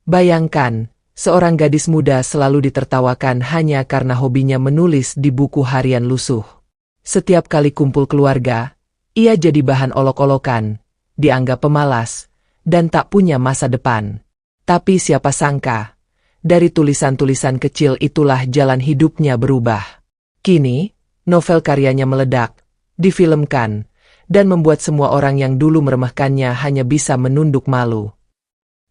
Bayangkan, seorang gadis muda selalu ditertawakan hanya karena hobinya menulis di buku harian lusuh. Setiap kali kumpul keluarga, ia jadi bahan olok-olokan, dianggap pemalas, dan tak punya masa depan. Tapi siapa sangka, dari tulisan-tulisan kecil itulah jalan hidupnya berubah. Kini, novel karyanya meledak, difilmkan, dan membuat semua orang yang dulu meremehkannya hanya bisa menunduk malu.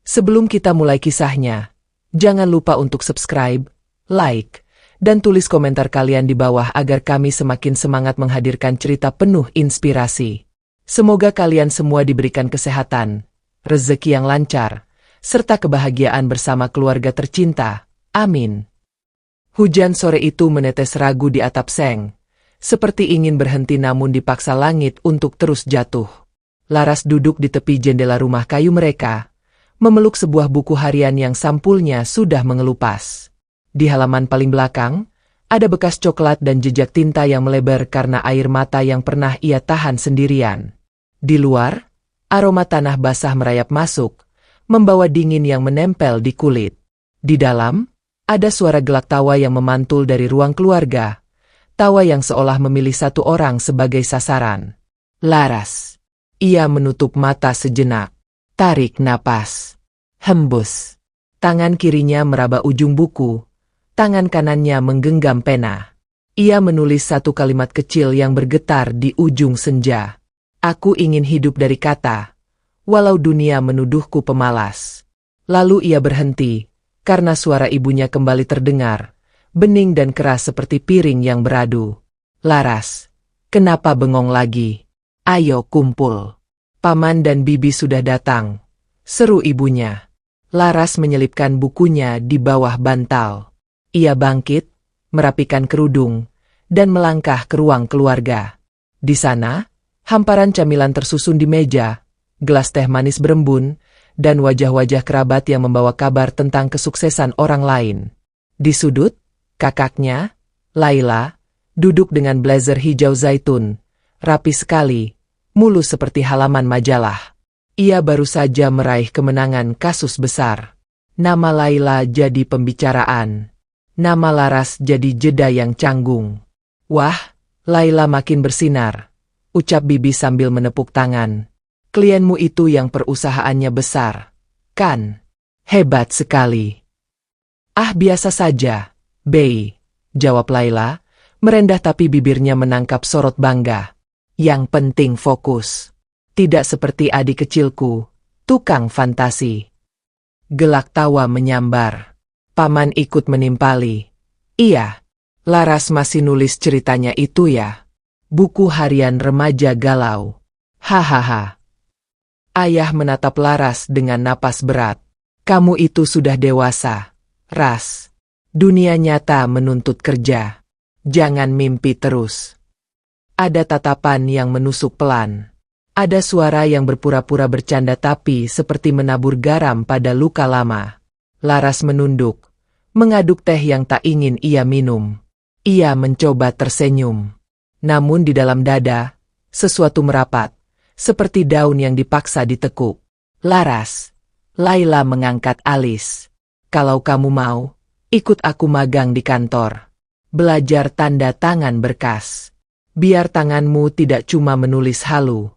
Sebelum kita mulai kisahnya, jangan lupa untuk subscribe, like, dan tulis komentar kalian di bawah agar kami semakin semangat menghadirkan cerita penuh inspirasi. Semoga kalian semua diberikan kesehatan, rezeki yang lancar, serta kebahagiaan bersama keluarga tercinta. Amin. Hujan sore itu menetes ragu di atap seng, seperti ingin berhenti namun dipaksa langit untuk terus jatuh. Laras duduk di tepi jendela rumah kayu mereka, memeluk sebuah buku harian yang sampulnya sudah mengelupas. Di halaman paling belakang, ada bekas coklat dan jejak tinta yang melebar karena air mata yang pernah ia tahan sendirian. Di luar, aroma tanah basah merayap masuk, membawa dingin yang menempel di kulit. Di dalam, ada suara gelak tawa yang memantul dari ruang keluarga, tawa yang seolah memilih satu orang sebagai sasaran. Laras. Ia menutup mata sejenak, tarik napas, hembus. Tangan kirinya meraba ujung buku, tangan kanannya menggenggam pena. Ia menulis satu kalimat kecil yang bergetar di ujung senja. Aku ingin hidup dari kata, walau dunia menuduhku pemalas. Lalu ia berhenti, karena suara ibunya kembali terdengar, bening dan keras seperti piring yang beradu. Laras, kenapa bengong lagi? Ayo kumpul. Paman dan bibi sudah datang, seru ibunya. Laras menyelipkan bukunya di bawah bantal. Ia bangkit, merapikan kerudung, dan melangkah ke ruang keluarga. Di sana, hamparan camilan tersusun di meja, gelas teh manis berembun, dan wajah-wajah kerabat yang membawa kabar tentang kesuksesan orang lain. Di sudut, kakaknya, Laila, duduk dengan blazer hijau zaitun, rapi sekali, mulus seperti halaman majalah. Ia baru saja meraih kemenangan kasus besar. Nama Laila jadi pembicaraan. Nama Laras jadi jeda yang canggung. Wah, Laila makin bersinar, ucap bibi sambil menepuk tangan. Klienmu itu yang perusahaannya besar, kan? Hebat sekali. Ah, biasa saja, Bei, jawab Laila, merendah tapi bibirnya menangkap sorot bangga. Yang penting fokus. Tidak seperti adik kecilku, tukang fantasi. Gelak tawa menyambar. Paman ikut menimpali. Iya, Laras masih nulis ceritanya itu ya. Buku harian remaja galau. Hahaha. Ayah menatap Laras dengan napas berat. Kamu itu sudah dewasa, Ras. Dunia nyata menuntut kerja. Jangan mimpi terus. Ada tatapan yang menusuk pelan. Ada suara yang berpura-pura bercanda tapi seperti menabur garam pada luka lama. Laras menunduk, mengaduk teh yang tak ingin ia minum. Ia mencoba tersenyum. Namun di dalam dada, sesuatu merapat, seperti daun yang dipaksa ditekuk. Laras, Laila mengangkat alis. Kalau kamu mau, ikut aku magang di kantor. Belajar tanda tangan berkas. Biar tanganmu tidak cuma menulis halu.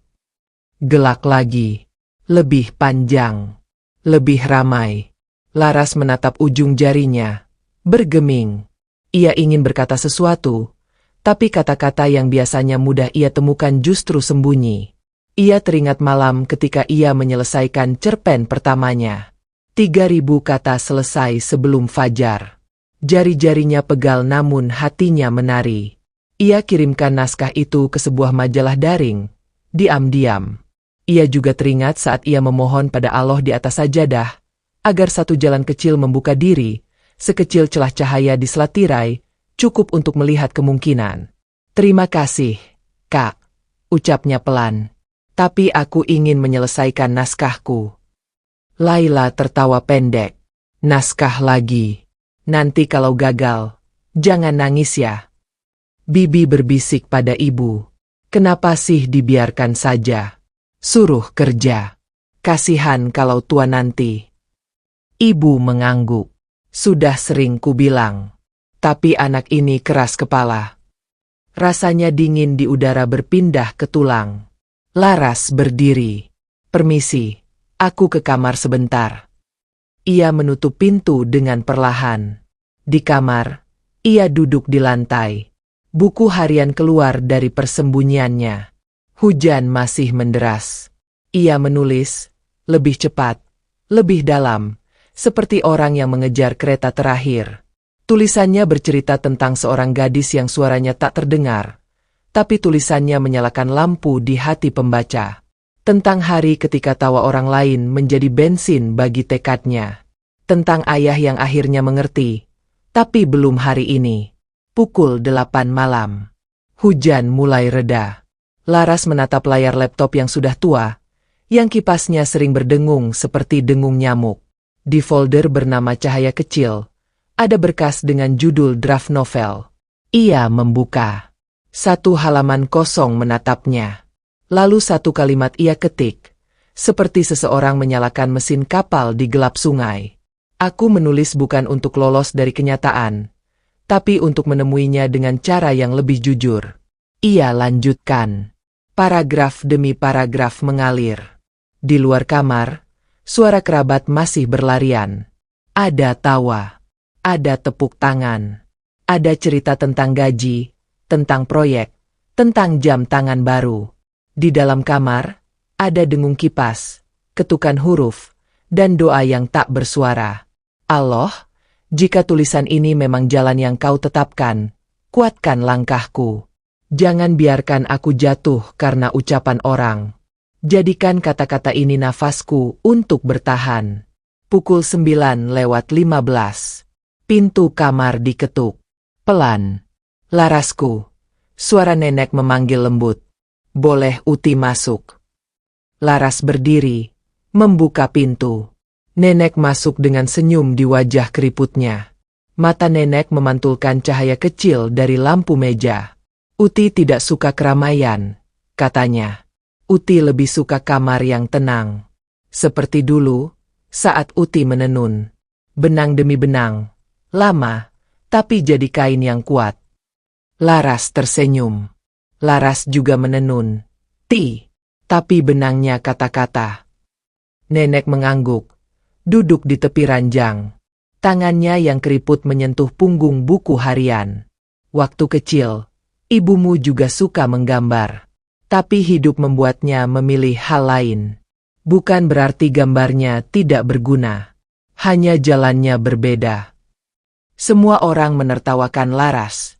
Gelak lagi. Lebih panjang. Lebih ramai. Laras menatap ujung jarinya. Bergeming. Ia ingin berkata sesuatu, tapi kata-kata yang biasanya mudah ia temukan justru sembunyi. Ia teringat malam ketika ia menyelesaikan cerpen pertamanya. 3.000 kata selesai sebelum fajar. Jari-jarinya pegal namun hatinya menari. Ia kirimkan naskah itu ke sebuah majalah daring. Diam-diam. Ia juga teringat saat ia memohon pada Allah di atas sajadah, agar satu jalan kecil membuka diri, sekecil celah cahaya di selat tirai, cukup untuk melihat kemungkinan. Terima kasih, Kak, ucapnya pelan. Tapi aku ingin menyelesaikan naskahku. Laila tertawa pendek. Naskah lagi. Nanti kalau gagal, jangan nangis ya. Bibi berbisik pada ibu. Kenapa sih dibiarkan saja? Suruh kerja. Kasihan kalau tua nanti. Ibu mengangguk. Sudah sering kubilang. Tapi anak ini keras kepala. Rasanya dingin di udara berpindah ke tulang. Laras berdiri. Permisi, aku ke kamar sebentar. Ia menutup pintu dengan perlahan. Di kamar, ia duduk di lantai. Buku harian keluar dari persembunyiannya. Hujan masih menderas. Ia menulis, lebih cepat, lebih dalam, seperti orang yang mengejar kereta terakhir. Tulisannya bercerita tentang seorang gadis yang suaranya tak terdengar, tapi tulisannya menyalakan lampu di hati pembaca. Tentang hari ketika tawa orang lain menjadi bensin bagi tekadnya. Tentang ayah yang akhirnya mengerti, tapi belum hari ini. Pukul 8 malam. Hujan mulai reda. Laras menatap layar laptop yang sudah tua, yang kipasnya sering berdengung seperti dengung nyamuk. Di folder bernama Cahaya Kecil, ada berkas dengan judul draft novel. Ia membuka. Satu halaman kosong menatapnya. Lalu satu kalimat ia ketik, seperti seseorang menyalakan mesin kapal di gelap sungai. Aku menulis bukan untuk lolos dari kenyataan, tapi untuk menemuinya dengan cara yang lebih jujur. Ia lanjutkan. Paragraf demi paragraf mengalir. Di luar kamar, suara kerabat masih berlarian. Ada tawa. Ada tepuk tangan. Ada cerita tentang gaji, tentang proyek, tentang jam tangan baru. Di dalam kamar, ada dengung kipas, ketukan huruf, dan doa yang tak bersuara. Allah, jika tulisan ini memang jalan yang kau tetapkan, kuatkan langkahku. Jangan biarkan aku jatuh karena ucapan orang. Jadikan kata-kata ini nafasku untuk bertahan. Pukul 9:15. Pintu kamar diketuk. Pelan. Larasku. Suara nenek memanggil lembut. Boleh Uti masuk? Laras berdiri, membuka pintu. Nenek masuk dengan senyum di wajah keriputnya. Mata nenek memantulkan cahaya kecil dari lampu meja. Uti tidak suka keramaian, katanya. Uti lebih suka kamar yang tenang. Seperti dulu, saat Uti menenun. Benang demi benang. Lama, tapi jadi kain yang kuat. Laras tersenyum. Laras juga menenun. Tapi benangnya kata-kata. Nenek mengangguk. Duduk di tepi ranjang. Tangannya yang keriput menyentuh punggung buku harian. Waktu kecil, ibumu juga suka menggambar. Tapi hidup membuatnya memilih hal lain. Bukan berarti gambarnya tidak berguna. Hanya jalannya berbeda. Semua orang menertawakan Laras.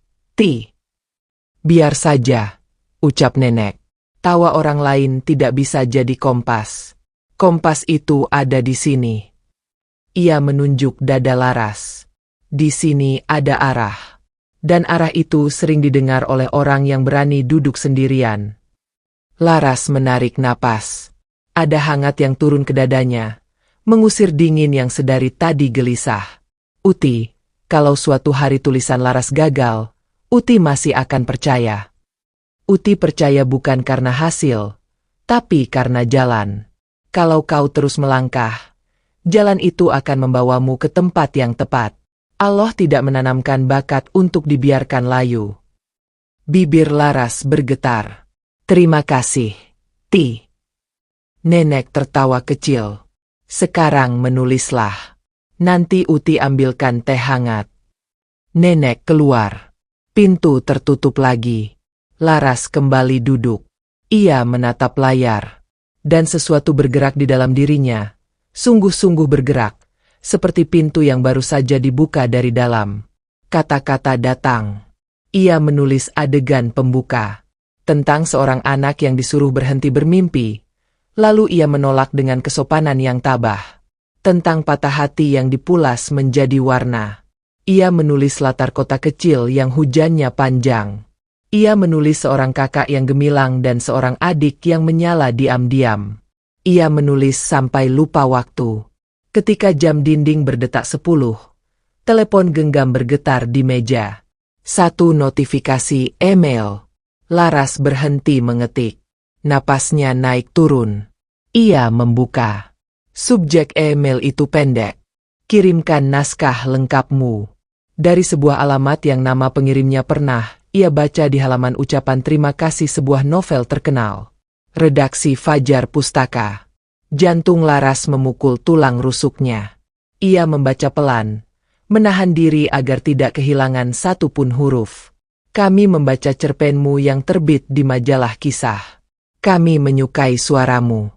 Biar saja, ucap nenek. Tawa orang lain tidak bisa jadi kompas. Kompas itu ada di sini. Ia menunjuk dada Laras. Di sini ada arah. Dan arah itu sering didengar oleh orang yang berani duduk sendirian. Laras menarik napas. Ada hangat yang turun ke dadanya, mengusir dingin yang sedari tadi gelisah. Uti, kalau suatu hari tulisan Laras gagal, Uti masih akan percaya. Uti percaya bukan karena hasil, tapi karena jalan. Kalau kau terus melangkah, jalan itu akan membawamu ke tempat yang tepat. Allah tidak menanamkan bakat untuk dibiarkan layu. Bibir Laras bergetar. Terima kasih, Ti. Nenek tertawa kecil. Sekarang menulislah. Nanti Uti ambilkan teh hangat. Nenek keluar. Pintu tertutup lagi. Laras kembali duduk. Ia menatap layar. Dan sesuatu bergerak di dalam dirinya. Sungguh-sungguh bergerak. Seperti pintu yang baru saja dibuka dari dalam. Kata-kata datang. Ia menulis adegan pembuka. Tentang seorang anak yang disuruh berhenti bermimpi. Lalu ia menolak dengan kesopanan yang tabah. Tentang patah hati yang dipulas menjadi warna. Ia menulis latar kota kecil yang hujannya panjang. Ia menulis seorang kakak yang gemilang dan seorang adik yang menyala diam-diam. Ia menulis sampai lupa waktu. Ketika jam dinding berdetak 10, telepon genggam bergetar di meja. Satu notifikasi email. Laras berhenti mengetik. Napasnya naik turun. Ia membuka. Subjek email itu pendek. Kirimkan naskah lengkapmu. Dari sebuah alamat yang nama pengirimnya pernah ia baca di halaman ucapan terima kasih sebuah novel terkenal. Redaksi Fajar Pustaka. Jantung Laras memukul tulang rusuknya. Ia membaca pelan, menahan diri agar tidak kehilangan satu pun huruf. Kami membaca cerpenmu yang terbit di majalah kisah. Kami menyukai suaramu.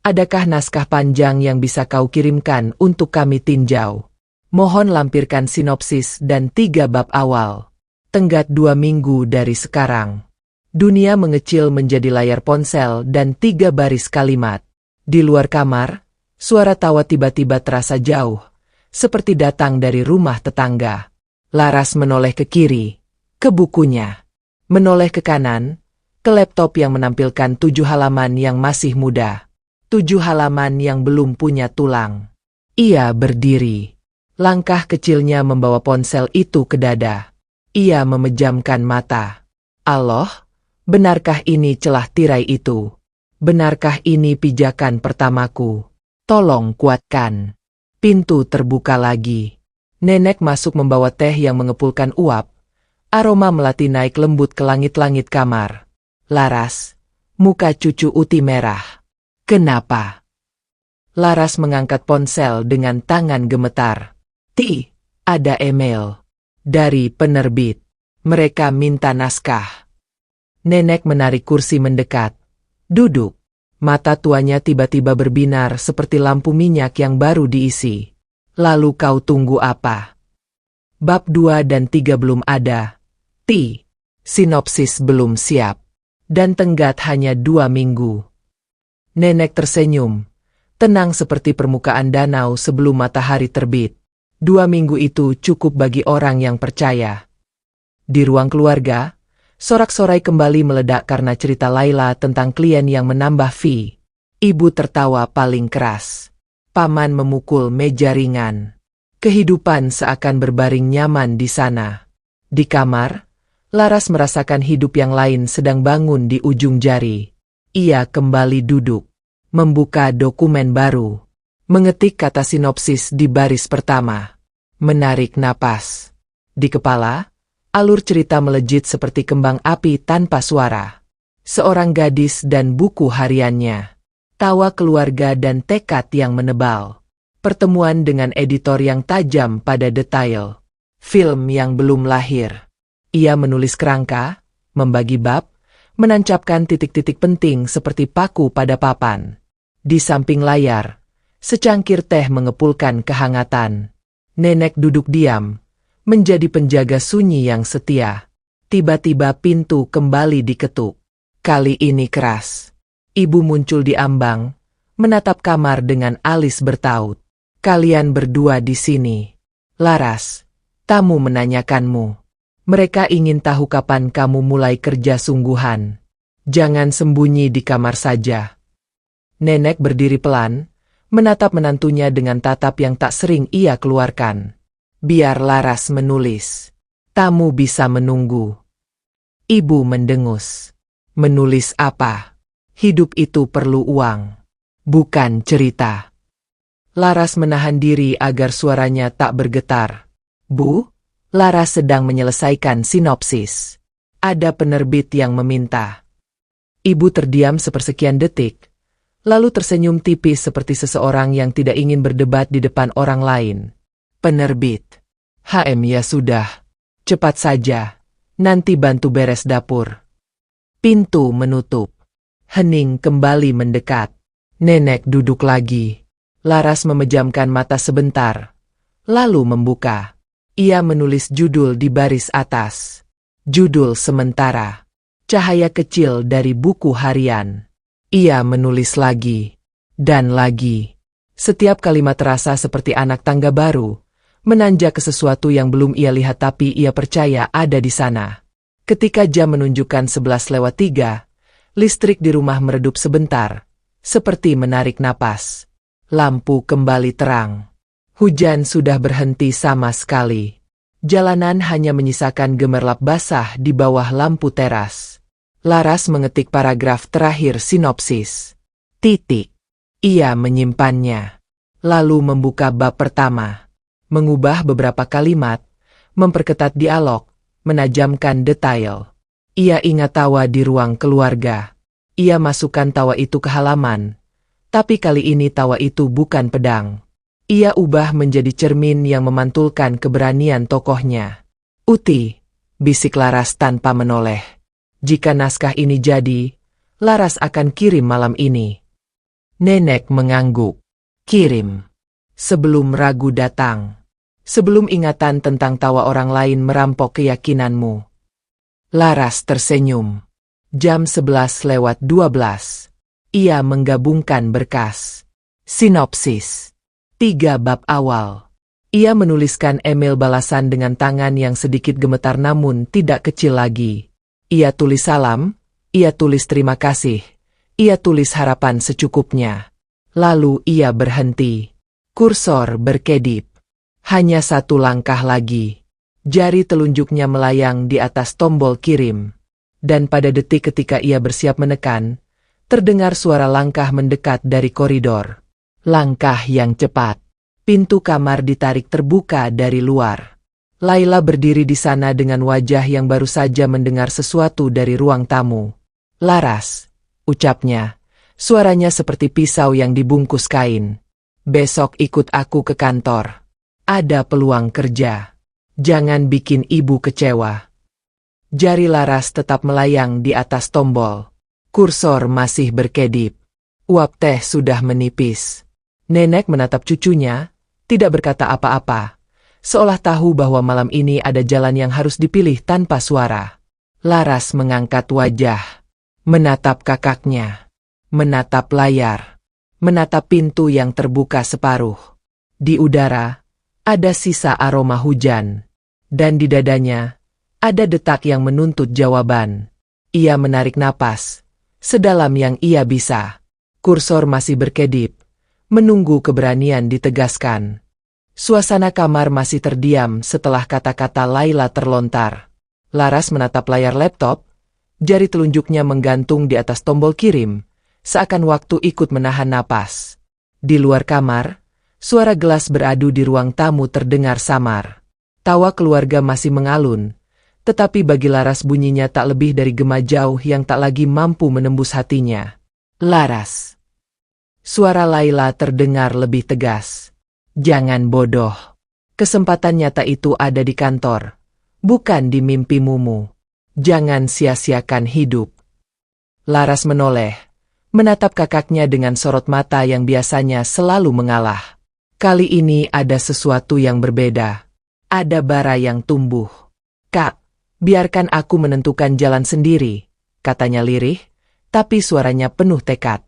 Adakah naskah panjang yang bisa kau kirimkan untuk kami tinjau? Mohon lampirkan sinopsis dan 3 bab awal. Tenggat 2 minggu dari sekarang. Dunia mengecil menjadi layar ponsel dan 3 baris kalimat. Di luar kamar, suara tawa tiba-tiba terasa jauh, seperti datang dari rumah tetangga. Laras menoleh ke kiri, ke bukunya. Menoleh ke kanan, ke laptop yang menampilkan 7 halaman yang masih muda. 7 halaman yang belum punya tulang. Ia berdiri. Langkah kecilnya membawa ponsel itu ke dada. Ia memejamkan mata. Allah, benarkah ini celah tirai itu? Benarkah ini pijakan pertamaku? Tolong kuatkan. Pintu terbuka lagi. Nenek masuk membawa teh yang mengepulkan uap. Aroma melati naik lembut ke langit-langit kamar. Laras, muka cucu Uti merah. Kenapa? Laras mengangkat ponsel dengan tangan gemetar. Ada email. Dari penerbit. Mereka minta naskah. Nenek menarik kursi mendekat. Duduk. Mata tuanya tiba-tiba berbinar seperti lampu minyak yang baru diisi. Lalu kau tunggu apa? Bab 2 dan 3 belum ada. Sinopsis belum siap. Dan tenggat hanya 2 minggu. Nenek tersenyum. Tenang seperti permukaan danau sebelum matahari terbit. 2 minggu itu cukup bagi orang yang percaya. Di ruang keluarga, sorak-sorai kembali meledak karena cerita Laila tentang klien yang menambah fee. Ibu tertawa paling keras. Paman memukul meja ringan. Kehidupan seakan berbaring nyaman di sana. Di kamar, Laras merasakan hidup yang lain sedang bangun di ujung jari. Ia kembali duduk, membuka dokumen baru, mengetik kata sinopsis di baris pertama. Menarik napas. Di kepala, alur cerita melejit seperti kembang api tanpa suara. Seorang gadis dan buku hariannya. Tawa keluarga dan tekad yang menebal. Pertemuan dengan editor yang tajam pada detail. Film yang belum lahir. Ia menulis kerangka, membagi bab, menancapkan titik-titik penting seperti paku pada papan. Di samping layar, secangkir teh mengepulkan kehangatan. Nenek duduk diam, menjadi penjaga sunyi yang setia. Tiba-tiba pintu kembali diketuk. Kali ini keras. Ibu muncul di ambang, menatap kamar dengan alis bertaut. Kalian berdua di sini. Laras, tamu menanyakanmu. Mereka ingin tahu kapan kamu mulai kerja sungguhan. Jangan sembunyi di kamar saja. Nenek berdiri pelan, menatap menantunya dengan tatap yang tak sering ia keluarkan. Biar Laras menulis. Tamu bisa menunggu. Ibu mendengus. Menulis apa? Hidup itu perlu uang. Bukan cerita. Laras menahan diri agar suaranya tak bergetar. Bu, Laras sedang menyelesaikan sinopsis. Ada penerbit yang meminta. Ibu terdiam sepersekian detik. Lalu tersenyum tipis seperti seseorang yang tidak ingin berdebat di depan orang lain. Penerbit. Ya sudah. Cepat saja. Nanti bantu beres dapur. Pintu menutup. Hening kembali mendekat. Nenek duduk lagi. Laras memejamkan mata sebentar. Lalu membuka. Ia menulis judul di baris atas. Judul sementara. Cahaya kecil dari buku harian. Ia menulis lagi, dan lagi. Setiap kalimat terasa seperti anak tangga baru, menanjak ke sesuatu yang belum ia lihat tapi ia percaya ada di sana. Ketika jam menunjukkan 11:03, listrik di rumah meredup sebentar, seperti menarik napas. Lampu kembali terang. Hujan sudah berhenti sama sekali. Jalanan hanya menyisakan gemerlap basah di bawah lampu teras. Laras mengetik paragraf terakhir sinopsis. Ia menyimpannya. Lalu membuka bab pertama. mengubah beberapa kalimat, memperketat dialog, menajamkan detail. Ia ingat tawa di ruang keluarga. Ia masukkan tawa itu ke halaman. Tapi kali ini tawa itu bukan pedang. Ia ubah menjadi cermin yang memantulkan keberanian tokohnya. "Uti," bisik Laras tanpa menoleh. "Jika naskah ini jadi, Laras akan kirim malam ini." Nenek mengangguk. "Kirim. Sebelum ragu datang. Sebelum ingatan tentang tawa orang lain merampok keyakinanmu." Laras tersenyum. Jam 11:12. Ia menggabungkan berkas. Sinopsis. 3 bab awal. Ia menuliskan email balasan dengan tangan yang sedikit gemetar namun tidak kecil lagi. Ia tulis salam, ia tulis terima kasih, ia tulis harapan secukupnya. Lalu ia berhenti. Kursor berkedip. Hanya 1 langkah lagi. Jari telunjuknya melayang di atas tombol kirim. Dan pada detik ketika ia bersiap menekan, terdengar suara langkah mendekat dari koridor. Langkah yang cepat. Pintu kamar ditarik terbuka dari luar. Laila berdiri di sana dengan wajah yang baru saja mendengar sesuatu dari ruang tamu. "Laras," ucapnya. Suaranya seperti pisau yang dibungkus kain. "Besok ikut aku ke kantor. Ada peluang kerja. Jangan bikin ibu kecewa." Jari Laras tetap melayang di atas tombol. Kursor masih berkedip. Uap teh sudah menipis. Nenek menatap cucunya, tidak berkata apa-apa, seolah tahu bahwa malam ini ada jalan yang harus dipilih tanpa suara. Laras mengangkat wajah, menatap kakaknya, menatap layar, menatap pintu yang terbuka separuh. Di udara, ada sisa aroma hujan, dan di dadanya, ada detak yang menuntut jawaban. Ia menarik napas, sedalam yang ia bisa. Kursor masih berkedip, menunggu keberanian ditegaskan. Suasana kamar masih terdiam setelah kata-kata Laila terlontar. Laras menatap layar laptop, jari telunjuknya menggantung di atas tombol kirim, seakan waktu ikut menahan napas. Di luar kamar, suara gelas beradu di ruang tamu terdengar samar. Tawa keluarga masih mengalun. Tetapi bagi Laras bunyinya tak lebih dari gema jauh yang tak lagi mampu menembus hatinya. "Laras." Suara Laila terdengar lebih tegas. "Jangan bodoh. Kesempatan nyata itu ada di kantor, bukan di mimpimu. Jangan sia-siakan hidup." Laras menoleh, menatap kakaknya dengan sorot mata yang biasanya selalu mengalah. Kali ini ada sesuatu yang berbeda. Ada bara yang tumbuh. "Kak, biarkan aku menentukan jalan sendiri," katanya lirih, tapi suaranya penuh tekad.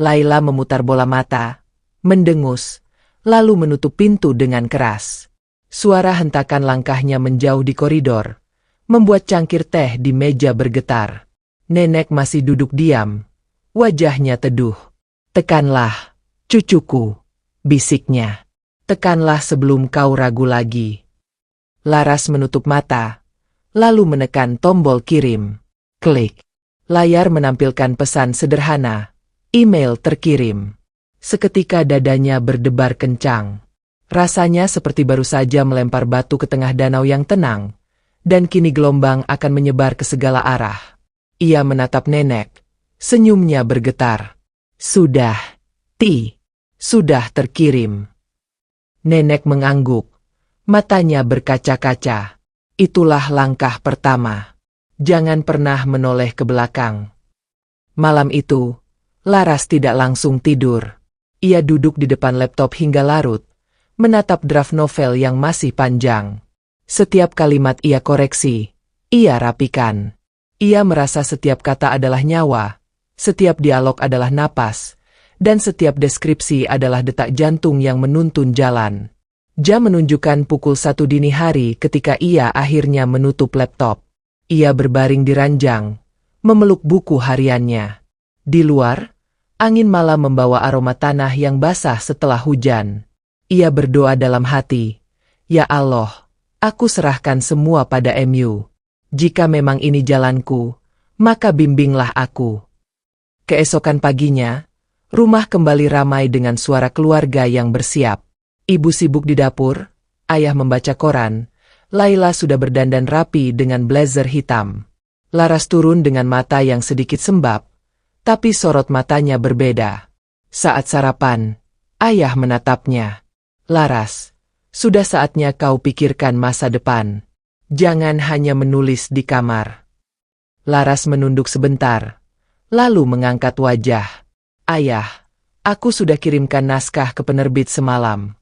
Laila memutar bola mata, mendengus, lalu menutup pintu dengan keras. Suara hentakan langkahnya menjauh di koridor, membuat cangkir teh di meja bergetar. Nenek masih duduk diam, wajahnya teduh. "Tekanlah, cucuku," bisiknya. "Tekanlah sebelum kau ragu lagi." Laras menutup mata, lalu menekan tombol kirim. Klik. Layar menampilkan pesan sederhana. Email terkirim. Seketika dadanya berdebar kencang. Rasanya seperti baru saja melempar batu ke tengah danau yang tenang, dan kini gelombang akan menyebar ke segala arah. Ia menatap nenek. Senyumnya bergetar. "Sudah, Ti. Sudah terkirim." Nenek mengangguk. Matanya berkaca-kaca. Itulah langkah pertama. Jangan pernah menoleh ke belakang. Malam itu, Laras tidak langsung tidur. Ia duduk di depan laptop hingga larut, menatap draft novel yang masih panjang. Setiap kalimat ia koreksi, ia rapikan. Ia merasa setiap kata adalah nyawa, setiap dialog adalah napas, dan setiap deskripsi adalah detak jantung yang menuntun jalan. Jam menunjukkan pukul 1 dini hari ketika ia akhirnya menutup laptop. Ia berbaring di ranjang, memeluk buku hariannya. Di luar, angin malam membawa aroma tanah yang basah setelah hujan. Ia berdoa dalam hati, "Ya Allah, aku serahkan semua pada MU. Jika memang ini jalanku, maka bimbinglah aku." Keesokan paginya, rumah kembali ramai dengan suara keluarga yang bersiap. Ibu sibuk di dapur, ayah membaca koran, Laila sudah berdandan rapi dengan blazer hitam. Laras turun dengan mata yang sedikit sembab, tapi sorot matanya berbeda. Saat sarapan, ayah menatapnya. Laras, sudah saatnya kau pikirkan masa depan. Jangan hanya menulis di kamar. Laras menunduk sebentar, lalu mengangkat wajah. Ayah, aku sudah kirimkan naskah ke penerbit semalam.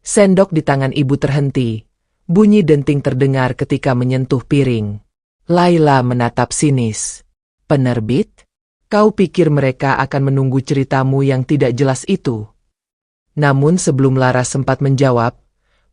Sendok di tangan ibu terhenti. Bunyi denting terdengar ketika menyentuh piring. Laila menatap sinis. Penerbit? Kau pikir mereka akan menunggu ceritamu yang tidak jelas itu? Namun sebelum Laras sempat menjawab,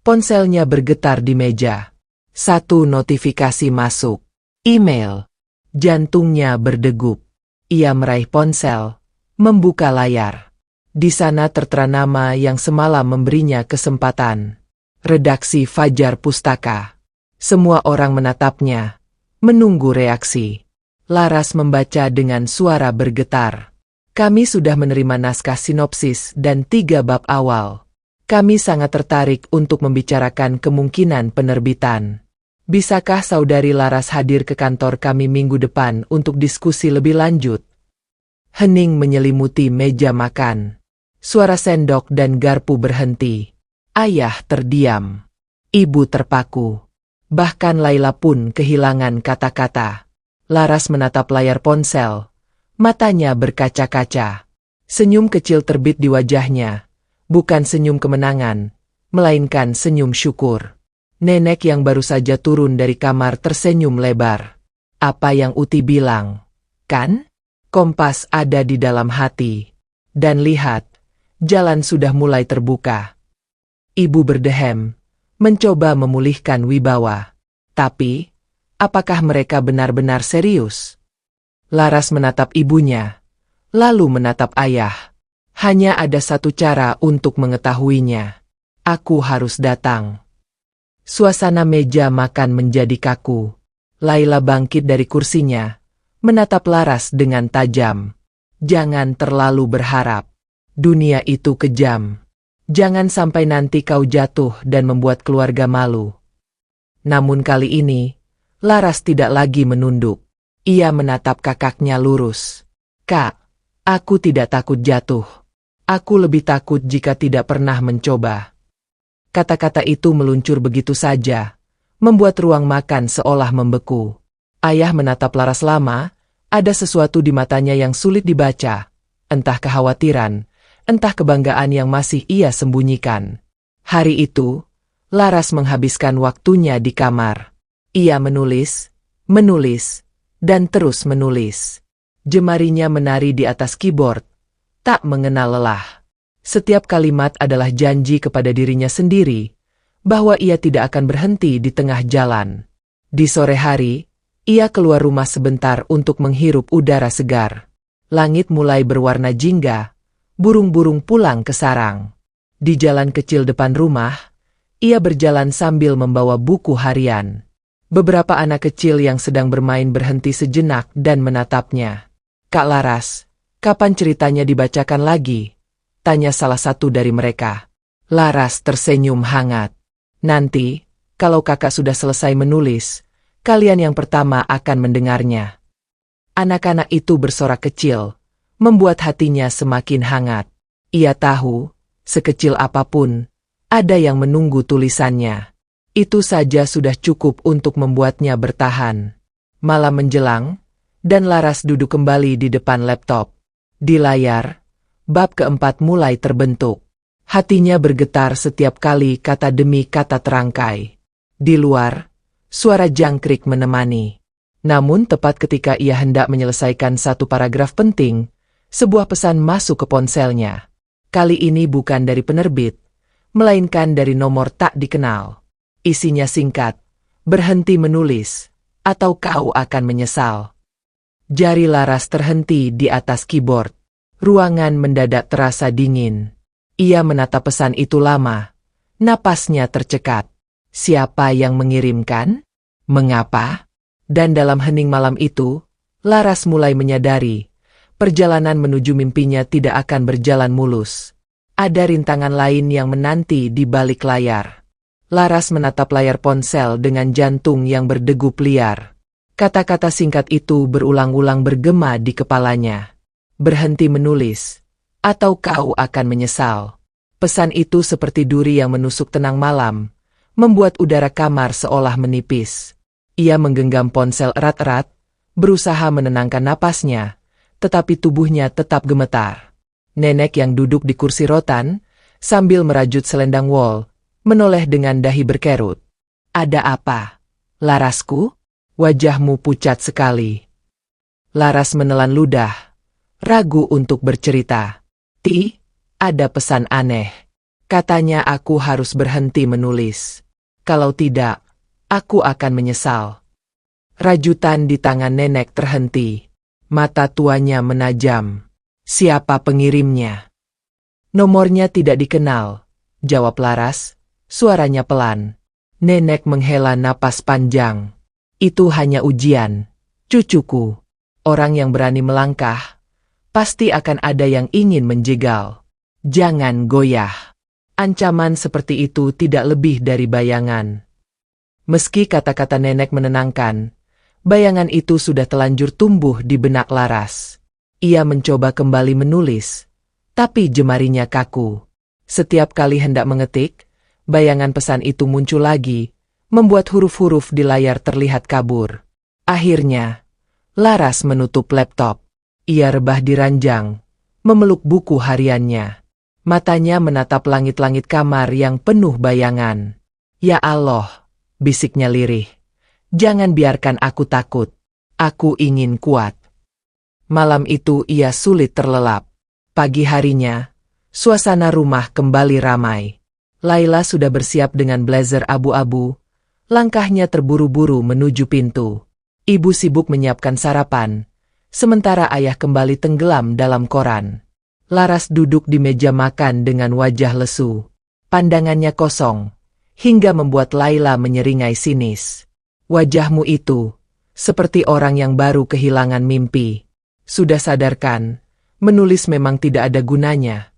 ponselnya bergetar di meja. Satu notifikasi masuk. Email. Jantungnya berdegup. Ia meraih ponsel, membuka layar. Di sana tertera nama yang semalam memberinya kesempatan. Redaksi Fajar Pustaka. Semua orang menatapnya, menunggu reaksi. Laras membaca dengan suara bergetar. Kami sudah menerima naskah sinopsis dan 3 bab awal. Kami sangat tertarik untuk membicarakan kemungkinan penerbitan. Bisakah saudari Laras hadir ke kantor kami minggu depan untuk diskusi lebih lanjut? Hening menyelimuti meja makan. Suara sendok dan garpu berhenti. Ayah terdiam. Ibu terpaku. Bahkan Laila pun kehilangan kata-kata. Laras menatap layar ponsel. Matanya berkaca-kaca. Senyum kecil terbit di wajahnya. Bukan senyum kemenangan, melainkan senyum syukur. Nenek yang baru saja turun dari kamar tersenyum lebar. Apa yang Uti bilang? Kan? Kompas ada di dalam hati. Dan lihat, jalan sudah mulai terbuka. Ibu berdehem, mencoba memulihkan wibawa. Tapi, apakah mereka benar-benar serius? Laras menatap ibunya, lalu menatap ayah. Hanya ada satu cara untuk mengetahuinya. Aku harus datang. Suasana meja makan menjadi kaku. Laila bangkit dari kursinya, menatap Laras dengan tajam. Jangan terlalu berharap. Dunia itu kejam. Jangan sampai nanti kau jatuh dan membuat keluarga malu. Namun kali ini, Laras tidak lagi menunduk. Ia menatap kakaknya lurus. Kak, aku tidak takut jatuh. Aku lebih takut jika tidak pernah mencoba. Kata-kata itu meluncur begitu saja, membuat ruang makan seolah membeku. Ayah menatap Laras lama, ada sesuatu di matanya yang sulit dibaca. Entah kekhawatiran, entah kebanggaan yang masih ia sembunyikan. Hari itu, Laras menghabiskan waktunya di kamar. Ia menulis, dan terus menulis. Jemarinya menari di atas keyboard, tak mengenal lelah. Setiap kalimat adalah janji kepada dirinya sendiri, bahwa ia tidak akan berhenti di tengah jalan. Di sore hari, ia keluar rumah sebentar untuk menghirup udara segar. Langit mulai berwarna jingga, burung-burung pulang ke sarang. Di jalan kecil depan rumah, ia berjalan sambil membawa buku harian. Beberapa anak kecil yang sedang bermain berhenti sejenak dan menatapnya. Kak Laras, kapan ceritanya dibacakan lagi? Tanya salah satu dari mereka. Laras tersenyum hangat. Nanti, kalau kakak sudah selesai menulis, kalian yang pertama akan mendengarnya. Anak-anak itu bersorak kecil, membuat hatinya semakin hangat. Ia tahu, sekecil apapun, ada yang menunggu tulisannya. Itu saja sudah cukup untuk membuatnya bertahan. Malam menjelang, dan Laras duduk kembali di depan laptop. Di layar, bab keempat mulai terbentuk. Hatinya bergetar setiap kali kata demi kata terangkai. Di luar, suara jangkrik menemani. Namun tepat ketika ia hendak menyelesaikan satu paragraf penting, sebuah pesan masuk ke ponselnya. Kali ini bukan dari penerbit, melainkan dari nomor tak dikenal. Isinya singkat, berhenti menulis, atau kau akan menyesal. Jari Laras terhenti di atas keyboard. Ruangan mendadak terasa dingin. Ia menatap pesan itu lama. Napasnya tercekat. Siapa yang mengirimkan? Mengapa? Dan dalam hening malam itu, Laras mulai menyadari, perjalanan menuju mimpinya tidak akan berjalan mulus. Ada rintangan lain yang menanti di balik layar. Laras menatap layar ponsel dengan jantung yang berdegup liar. Kata-kata singkat itu berulang-ulang bergema di kepalanya. Berhenti menulis, atau kau akan menyesal. Pesan itu seperti duri yang menusuk tenang malam, membuat udara kamar seolah menipis. Ia menggenggam ponsel erat-erat, berusaha menenangkan napasnya, tetapi tubuhnya tetap gemetar. Nenek yang duduk di kursi rotan, sambil merajut selendang wol, menoleh dengan dahi berkerut. Ada apa, Larasku? Wajahmu pucat sekali. Laras menelan ludah, ragu untuk bercerita. Ada pesan aneh. Katanya aku harus berhenti menulis. Kalau tidak, aku akan menyesal. Rajutan di tangan nenek terhenti. Mata tuanya menajam. Siapa pengirimnya? Nomornya tidak dikenal, jawab Laras, suaranya pelan. Nenek menghela napas panjang. Itu hanya ujian, cucuku. Orang yang berani melangkah, pasti akan ada yang ingin menjegal. Jangan goyah. Ancaman seperti itu tidak lebih dari bayangan. Meski kata-kata nenek menenangkan, bayangan itu sudah telanjur tumbuh di benak Laras. Ia mencoba kembali menulis, tapi jemarinya kaku. Setiap kali hendak mengetik, bayangan pesan itu muncul lagi, membuat huruf-huruf di layar terlihat kabur. Akhirnya, Laras menutup laptop. Ia rebah di ranjang, memeluk buku hariannya. Matanya menatap langit-langit kamar yang penuh bayangan. Ya Allah, bisiknya lirih. Jangan biarkan aku takut. Aku ingin kuat. Malam itu ia sulit terlelap. Pagi harinya, suasana rumah kembali ramai. Laila sudah bersiap dengan blazer abu-abu. Langkahnya terburu-buru menuju pintu. Ibu sibuk menyiapkan sarapan, sementara ayah kembali tenggelam dalam koran. Laras duduk di meja makan dengan wajah lesu. Pandangannya kosong, hingga membuat Laila menyeringai sinis. Wajahmu itu, seperti orang yang baru kehilangan mimpi. Sudah sadarkan, menulis memang tidak ada gunanya.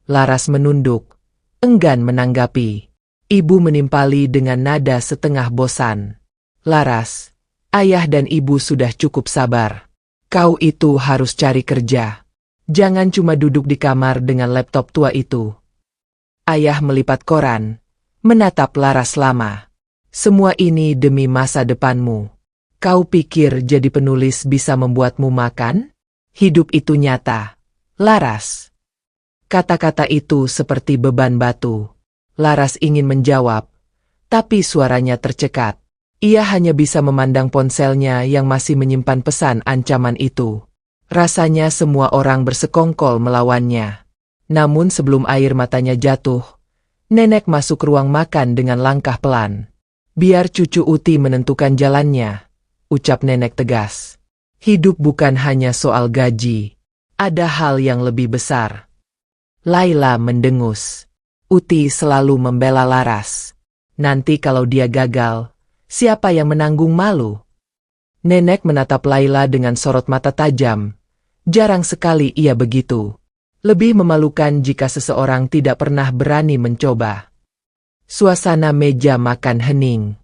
Laras menunduk, enggan menanggapi. Ibu menimpali dengan nada setengah bosan. Laras, ayah dan ibu sudah cukup sabar. Kau itu harus cari kerja. Jangan cuma duduk di kamar dengan laptop tua itu. Ayah melipat koran, menatap Laras lama. Semua ini demi masa depanmu. Kau pikir jadi penulis bisa membuatmu makan? Hidup itu nyata, Laras. Kata-kata itu seperti beban batu. Laras ingin menjawab, tapi suaranya tercekat. Ia hanya bisa memandang ponselnya yang masih menyimpan pesan ancaman itu. Rasanya semua orang bersekongkol melawannya. Namun sebelum air matanya jatuh, nenek masuk ruang makan dengan langkah pelan. Biar cucu Uti menentukan jalannya, ucap nenek tegas. Hidup bukan hanya soal gaji. Ada hal yang lebih besar. Laila mendengus. Uti selalu membela Laras. Nanti kalau dia gagal, siapa yang menanggung malu? Nenek menatap Laila dengan sorot mata tajam. Jarang sekali ia begitu. Lebih memalukan jika seseorang tidak pernah berani mencoba. Suasana meja makan hening.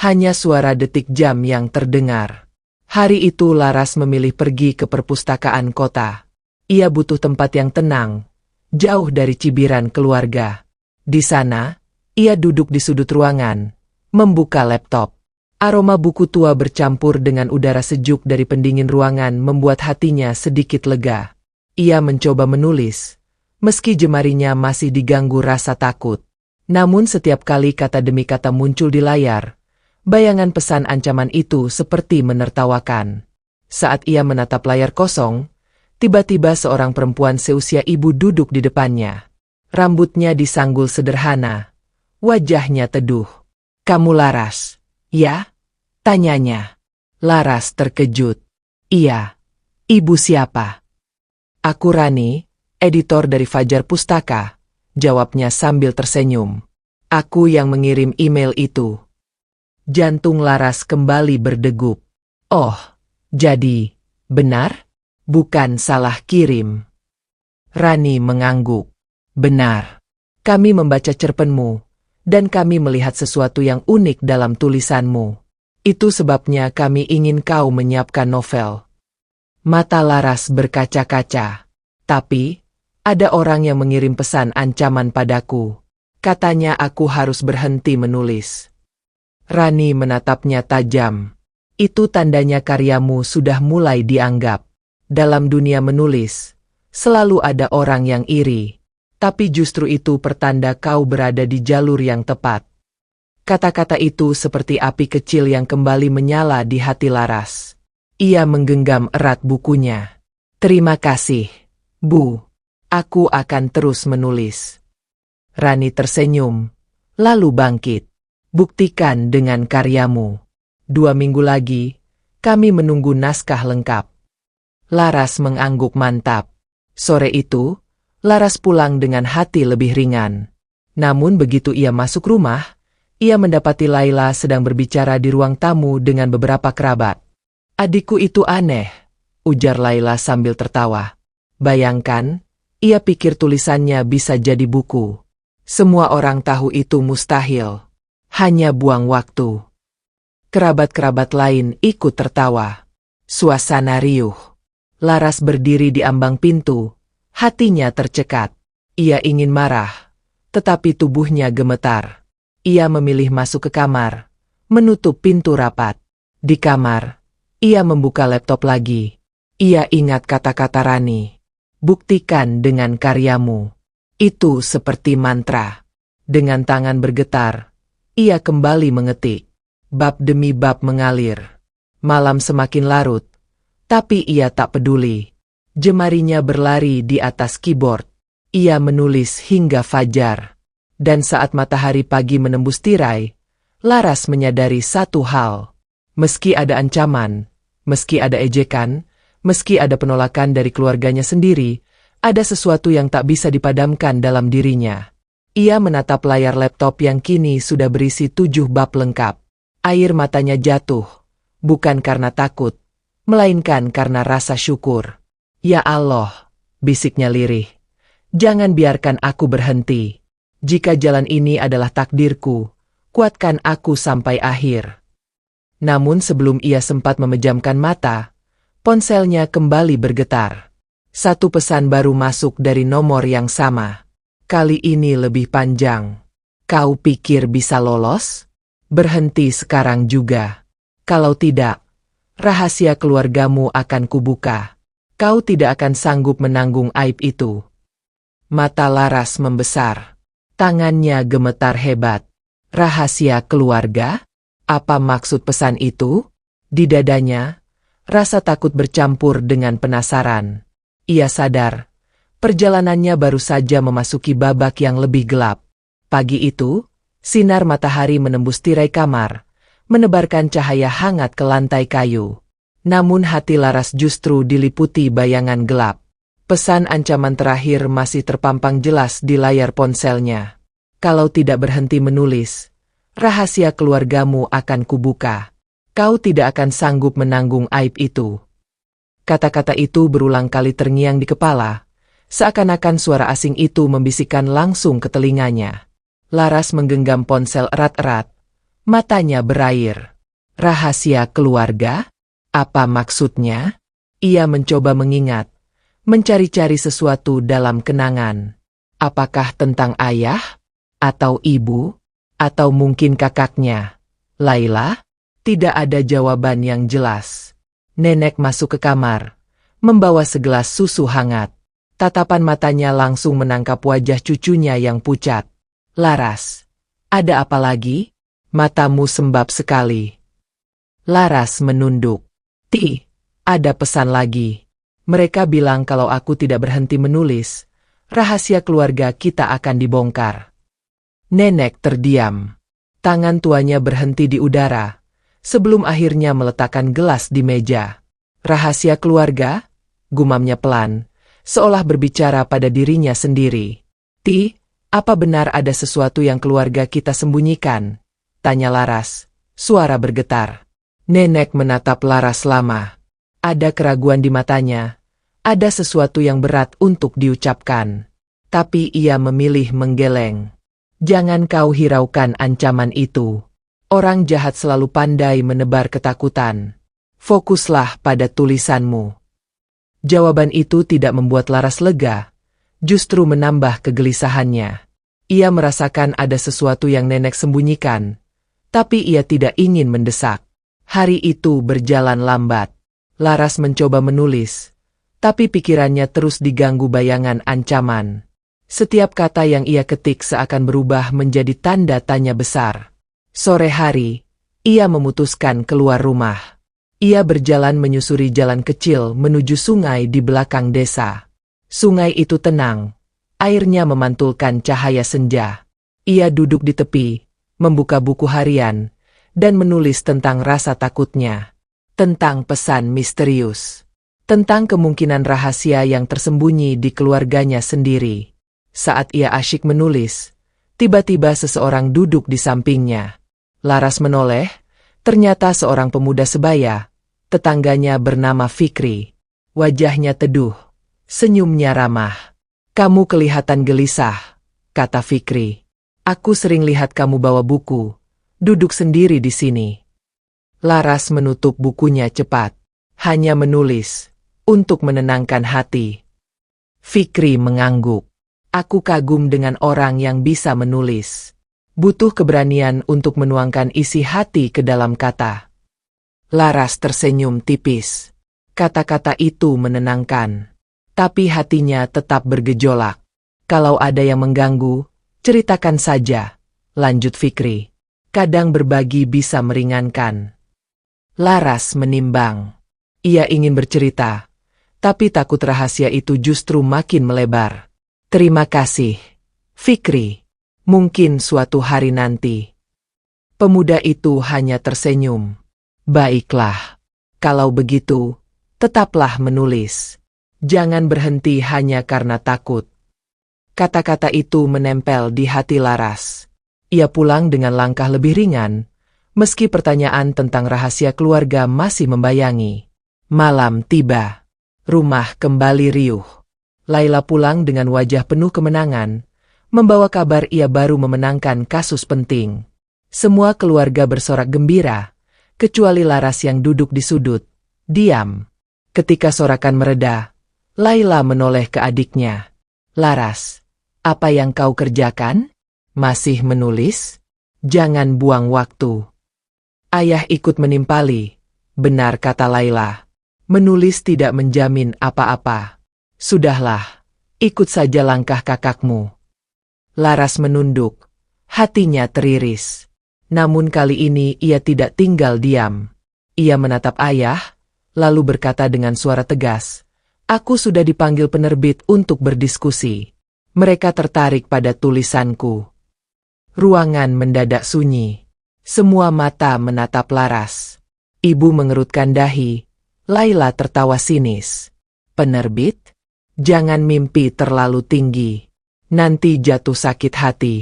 Hanya suara detik jam yang terdengar. Hari itu Laras memilih pergi ke perpustakaan kota. Ia butuh tempat yang tenang, jauh dari cibiran keluarga. Di sana, ia duduk di sudut ruangan, membuka laptop. Aroma buku tua bercampur dengan udara sejuk dari pendingin ruangan membuat hatinya sedikit lega. Ia mencoba menulis, meski jemarinya masih diganggu rasa takut. Namun setiap kali kata demi kata muncul di layar, bayangan pesan ancaman itu seperti menertawakan. Saat ia menatap layar kosong, tiba-tiba seorang perempuan seusia ibu duduk di depannya. Rambutnya disanggul sederhana, wajahnya teduh. Kamu Laras, ya? Tanyanya. Laras terkejut. Iya. Ibu siapa? Aku Rani, editor dari Fajar Pustaka, jawabnya sambil tersenyum. Aku yang mengirim email itu. Jantung Laras kembali berdegup. Oh, jadi, benar? Bukan salah kirim. Rani mengangguk. Benar. Kami membaca cerpenmu, dan kami melihat sesuatu yang unik dalam tulisanmu. Itu sebabnya kami ingin kau menyiapkan novel. Mata Laras berkaca-kaca. Tapi, ada orang yang mengirim pesan ancaman padaku. Katanya aku harus berhenti menulis. Rani menatapnya tajam. Itu tandanya karyamu sudah mulai dianggap. Dalam dunia menulis, selalu ada orang yang iri. Tapi justru itu pertanda kau berada di jalur yang tepat. Kata-kata itu seperti api kecil yang kembali menyala di hati Laras. Ia menggenggam erat bukunya. Terima kasih, Bu. Aku akan terus menulis. Rani tersenyum, lalu bangkit. Buktikan dengan karyamu. 2 minggu lagi, kami menunggu naskah lengkap. Laras mengangguk mantap. Sore itu, Laras pulang dengan hati lebih ringan. Namun begitu ia masuk rumah, ia mendapati Laila sedang berbicara di ruang tamu dengan beberapa kerabat. Adikku itu aneh, ujar Laila sambil tertawa. Bayangkan, ia pikir tulisannya bisa jadi buku. Semua orang tahu itu mustahil. Hanya buang waktu. Kerabat-kerabat lain ikut tertawa. Suasana riuh. Laras berdiri di ambang pintu. Hatinya tercekat. Ia ingin marah, tetapi tubuhnya gemetar. Ia memilih masuk ke kamar, menutup pintu rapat. Di kamar, ia membuka laptop lagi. Ia ingat kata-kata Rani. Buktikan dengan karyamu. Itu seperti mantra. Dengan tangan bergetar, ia kembali mengetik. Bab demi bab mengalir. Malam semakin larut, tapi ia tak peduli. Jemarinya berlari di atas keyboard. Ia menulis hingga fajar. Dan saat matahari pagi menembus tirai, Laras menyadari satu hal. Meski ada ancaman, meski ada ejekan, meski ada penolakan dari keluarganya sendiri, ada sesuatu yang tak bisa dipadamkan dalam dirinya. Ia menatap layar laptop yang kini sudah berisi 7 bab lengkap. Air matanya jatuh, bukan karena takut, melainkan karena rasa syukur. Ya Allah, bisiknya lirih. Jangan biarkan aku berhenti. Jika jalan ini adalah takdirku, kuatkan aku sampai akhir. Namun sebelum ia sempat memejamkan mata, ponselnya kembali bergetar. Satu pesan baru masuk dari nomor yang sama. Kali ini lebih panjang. Kau pikir bisa lolos? Berhenti sekarang juga. Kalau tidak, rahasia keluargamu akan kubuka. Kau tidak akan sanggup menanggung aib itu. Mata Laras membesar. Tangannya gemetar hebat. Rahasia keluarga? Apa maksud pesan itu? Di dadanya, rasa takut bercampur dengan penasaran. Ia sadar, perjalanannya baru saja memasuki babak yang lebih gelap. Pagi itu, sinar matahari menembus tirai kamar, menebarkan cahaya hangat ke lantai kayu. Namun hati Laras justru diliputi bayangan gelap. Pesan ancaman terakhir masih terpampang jelas di layar ponselnya. Kalau tidak berhenti menulis, rahasia keluargamu akan kubuka. Kau tidak akan sanggup menanggung aib itu. Kata-kata itu berulang kali terngiang di kepala, seakan-akan suara asing itu membisikkan langsung ke telinganya. Laras menggenggam ponsel erat-erat, matanya berair. Rahasia keluarga? Apa maksudnya? Ia mencoba mengingat, mencari-cari sesuatu dalam kenangan. Apakah tentang ayah? Atau ibu? Atau mungkin kakaknya? Laila? Tidak ada jawaban yang jelas. Nenek masuk ke kamar, membawa segelas susu hangat. Tatapan matanya langsung menangkap wajah cucunya yang pucat. Laras, ada apa lagi? Matamu sembab sekali. Laras menunduk. Ada pesan lagi. Mereka bilang kalau aku tidak berhenti menulis, rahasia keluarga kita akan dibongkar. Nenek terdiam. Tangan tuanya berhenti di udara, sebelum akhirnya meletakkan gelas di meja. Rahasia keluarga? Gumamnya pelan, seolah berbicara pada dirinya sendiri. Apa benar ada sesuatu yang keluarga kita sembunyikan? Tanya Laras, suara bergetar. Nenek menatap Laras lama. Ada keraguan di matanya. Ada sesuatu yang berat untuk diucapkan. Tapi ia memilih menggeleng. Jangan kau hiraukan ancaman itu. Orang jahat selalu pandai menebar ketakutan. Fokuslah pada tulisanmu. Jawaban itu tidak membuat Laras lega, justru menambah kegelisahannya. Ia merasakan ada sesuatu yang nenek sembunyikan, tapi ia tidak ingin mendesak. Hari itu berjalan lambat. Laras mencoba menulis, tapi pikirannya terus diganggu bayangan ancaman. Setiap kata yang ia ketik seakan berubah menjadi tanda tanya besar. Sore hari, ia memutuskan keluar rumah. Ia berjalan menyusuri jalan kecil menuju sungai di belakang desa. Sungai itu tenang, airnya memantulkan cahaya senja. Ia duduk di tepi, membuka buku harian, dan menulis tentang rasa takutnya. Tentang pesan misterius. Tentang kemungkinan rahasia yang tersembunyi di keluarganya sendiri. Saat ia asyik menulis, tiba-tiba seseorang duduk di sampingnya. Laras menoleh, ternyata seorang pemuda sebaya, tetangganya bernama Fikri. Wajahnya teduh, senyumnya ramah. "Kamu kelihatan gelisah," kata Fikri. "Aku sering lihat kamu bawa buku, duduk sendiri di sini." Laras menutup bukunya cepat, hanya menulis, untuk menenangkan hati. Fikri mengangguk. "Aku kagum dengan orang yang bisa menulis. Butuh keberanian untuk menuangkan isi hati ke dalam kata." Laras tersenyum tipis. Kata-kata itu menenangkan. Tapi hatinya tetap bergejolak. "Kalau ada yang mengganggu, ceritakan saja," lanjut Fikri. "Kadang berbagi bisa meringankan." Laras menimbang. Ia ingin bercerita, tapi takut rahasia itu justru makin melebar. "Terima kasih, Fikri. Mungkin suatu hari nanti." Pemuda itu hanya tersenyum. "Baiklah. Kalau begitu, tetaplah menulis. Jangan berhenti hanya karena takut." Kata-kata itu menempel di hati Laras. Ia pulang dengan langkah lebih ringan, meski pertanyaan tentang rahasia keluarga masih membayangi. Malam tiba. Rumah kembali riuh. Laila pulang dengan wajah penuh kemenangan, membawa kabar ia baru memenangkan kasus penting. Semua keluarga bersorak gembira, kecuali Laras yang duduk di sudut, diam. Ketika sorakan mereda, Laila menoleh ke adiknya. "Laras, apa yang kau kerjakan? Masih menulis? Jangan buang waktu." Ayah ikut menimpali. "Benar," kata Laila. "Menulis tidak menjamin apa-apa. Sudahlah, ikut saja langkah kakakmu." Laras menunduk, hatinya teriris. Namun kali ini ia tidak tinggal diam. Ia menatap ayah, lalu berkata dengan suara tegas, "Aku sudah dipanggil penerbit untuk berdiskusi. Mereka tertarik pada tulisanku." Ruangan mendadak sunyi. Semua mata menatap Laras. Ibu mengerutkan dahi. Laila tertawa sinis. "Penerbit? Jangan mimpi terlalu tinggi. Nanti jatuh sakit hati."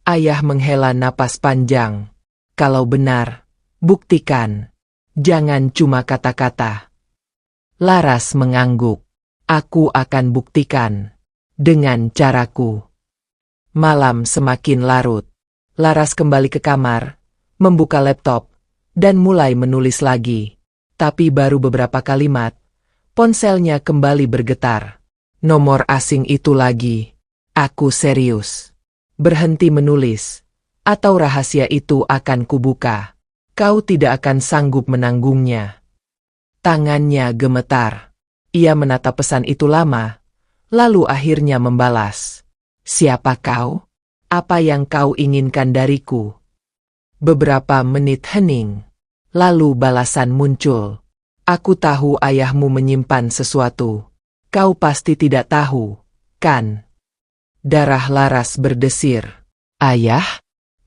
Ayah menghela napas panjang. "Kalau benar, buktikan. Jangan cuma kata-kata." Laras mengangguk. "Aku akan buktikan. Dengan caraku." Malam semakin larut. Laras kembali ke kamar, membuka laptop, dan mulai menulis lagi. Tapi baru beberapa kalimat, ponselnya kembali bergetar. Nomor asing itu lagi. "Aku serius. Berhenti menulis, atau rahasia itu akan kubuka. Kau tidak akan sanggup menanggungnya." Tangannya gemetar. Ia menatap pesan itu lama, lalu akhirnya membalas. "Siapa kau? Apa yang kau inginkan dariku?" Beberapa menit hening. Lalu balasan muncul. "Aku tahu ayahmu menyimpan sesuatu. Kau pasti tidak tahu, kan?" Darah Laras berdesir. "Ayah?